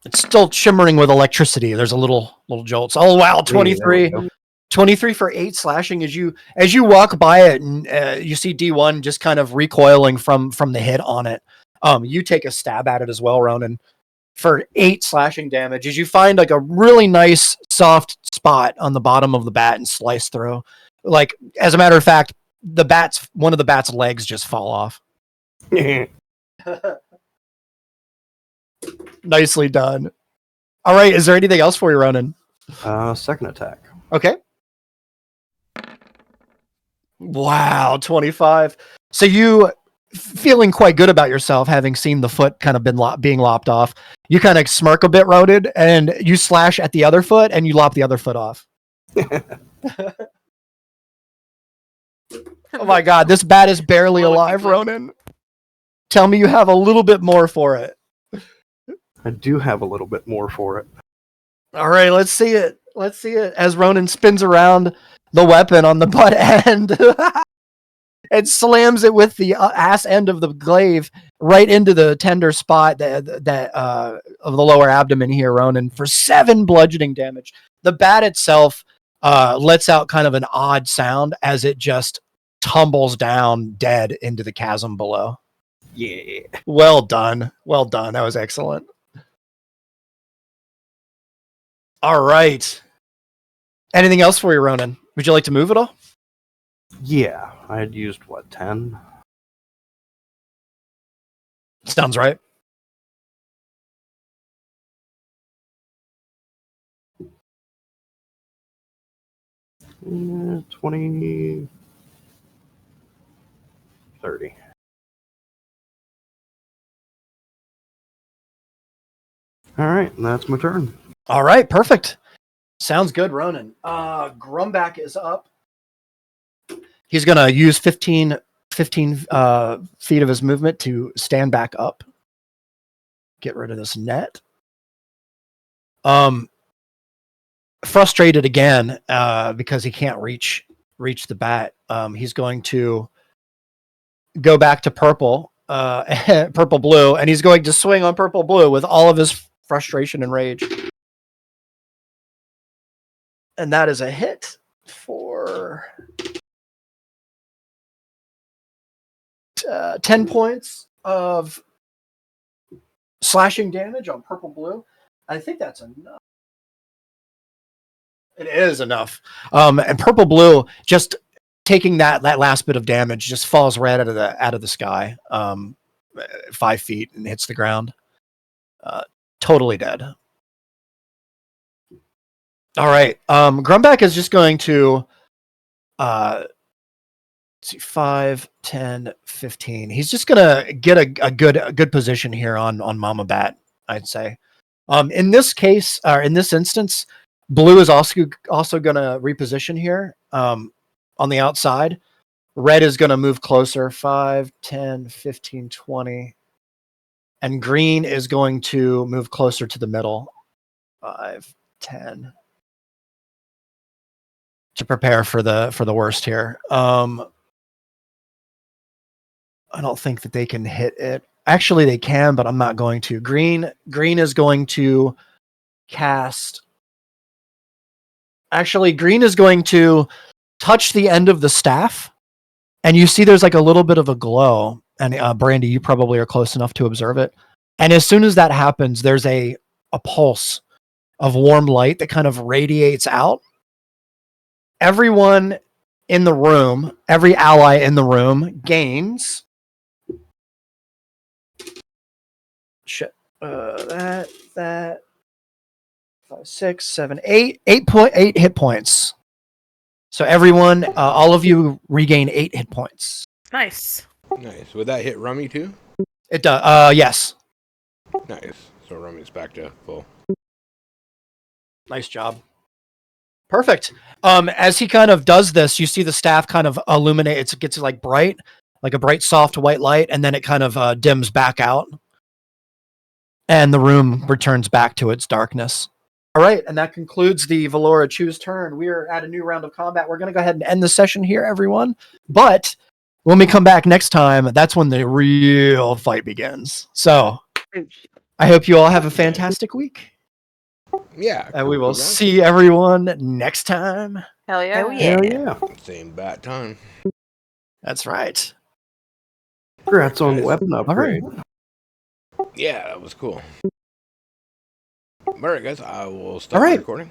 It's still shimmering with electricity. There's a little jolts. Oh wow, 23. 23 for 8 slashing as you walk by it, and you see D1 just kind of recoiling from the hit on it. You take a stab at it as well, Ronan, for 8 slashing damage as you find like a really nice soft spot on the bottom of the bat and slice through. Like, as a matter of fact, one of the bat's legs just fall off. Nicely done. All right, is there anything else for you, Ronan? Second attack. Okay. Wow, 25. So you feeling quite good about yourself, having seen the foot kind of being lopped off. You kind of smirk a bit, Ronan, and you slash at the other foot, and you lop the other foot off. Oh my god, this bat is barely alive, Ronan. Tell me you have a little bit more for it. I do have a little bit more for it. All right, let's see it. Let's see it as Ronan spins around the weapon on the butt end and slams it with the ass end of the glaive right into the tender spot that of the lower abdomen here, Ronan, for 7 bludgeoning damage. The bat itself lets out kind of an odd sound as it just tumbles down dead into the chasm below. Yeah. Well done. Well done. That was excellent. All right. Anything else for you, Ronan? Would you like to move at all? Yeah. I had used, 10? Sounds right. Yeah, 20, 30. All right, and that's my turn. All right, perfect. Sounds good, Ronan. Grumback is up. He's going to use 15 feet of his movement to stand back up. Get rid of this net. Frustrated again because he can't reach the bat. He's going to go back to purple, purple blue, and he's going to swing on purple blue with all of his frustration and rage. And that is a hit for 10 points of slashing damage on purple blue. I think that's enough. It is enough. And purple blue, just taking that last bit of damage, just falls right out of the sky, 5 feet, and hits the ground. Totally dead. All right. Grumback is just going to let's see, 5, 10, 15. He's just gonna get a good position here on Mama Bat, I'd say. In this case, or in this instance, blue is also going to reposition here on the outside. Red is going to move closer, 5, 10, 15, 20. And green is going to move closer to the middle, 5, 10. To prepare for the worst here. I don't think that they can hit it. Actually, they can, but I'm not going to. Green is going to cast. Actually, green is going to touch the end of the staff, and you see there's like a little bit of a glow. And Brandy, you probably are close enough to observe it. And as soon as that happens, there's a pulse of warm light that kind of radiates out. Everyone in the room, every ally in the room gains that 5, 6, 7, 8 hit points. So everyone, all of you regain 8 hit points. Nice. Nice. Would that hit Rummy too? It does. Yes. Nice. So Rummy's back to full. Nice job. Perfect. As he kind of does this, you see the staff kind of illuminate. It gets like bright, like a bright, soft white light, and then it kind of dims back out. And the room returns back to its darkness. All right, and that concludes the Valora Choose turn. We are at a new round of combat. We're going to go ahead and end the session here, everyone. But when we come back next time, that's when the real fight begins. So I hope you all have a fantastic week. Yeah. And we will see everyone next time. Hell yeah. Oh, yeah. Hell yeah. Same bat time. That's right. Congrats on the Nice. weapon upgrade. Yeah, that was cool. All right, guys. I will stop All right. recording.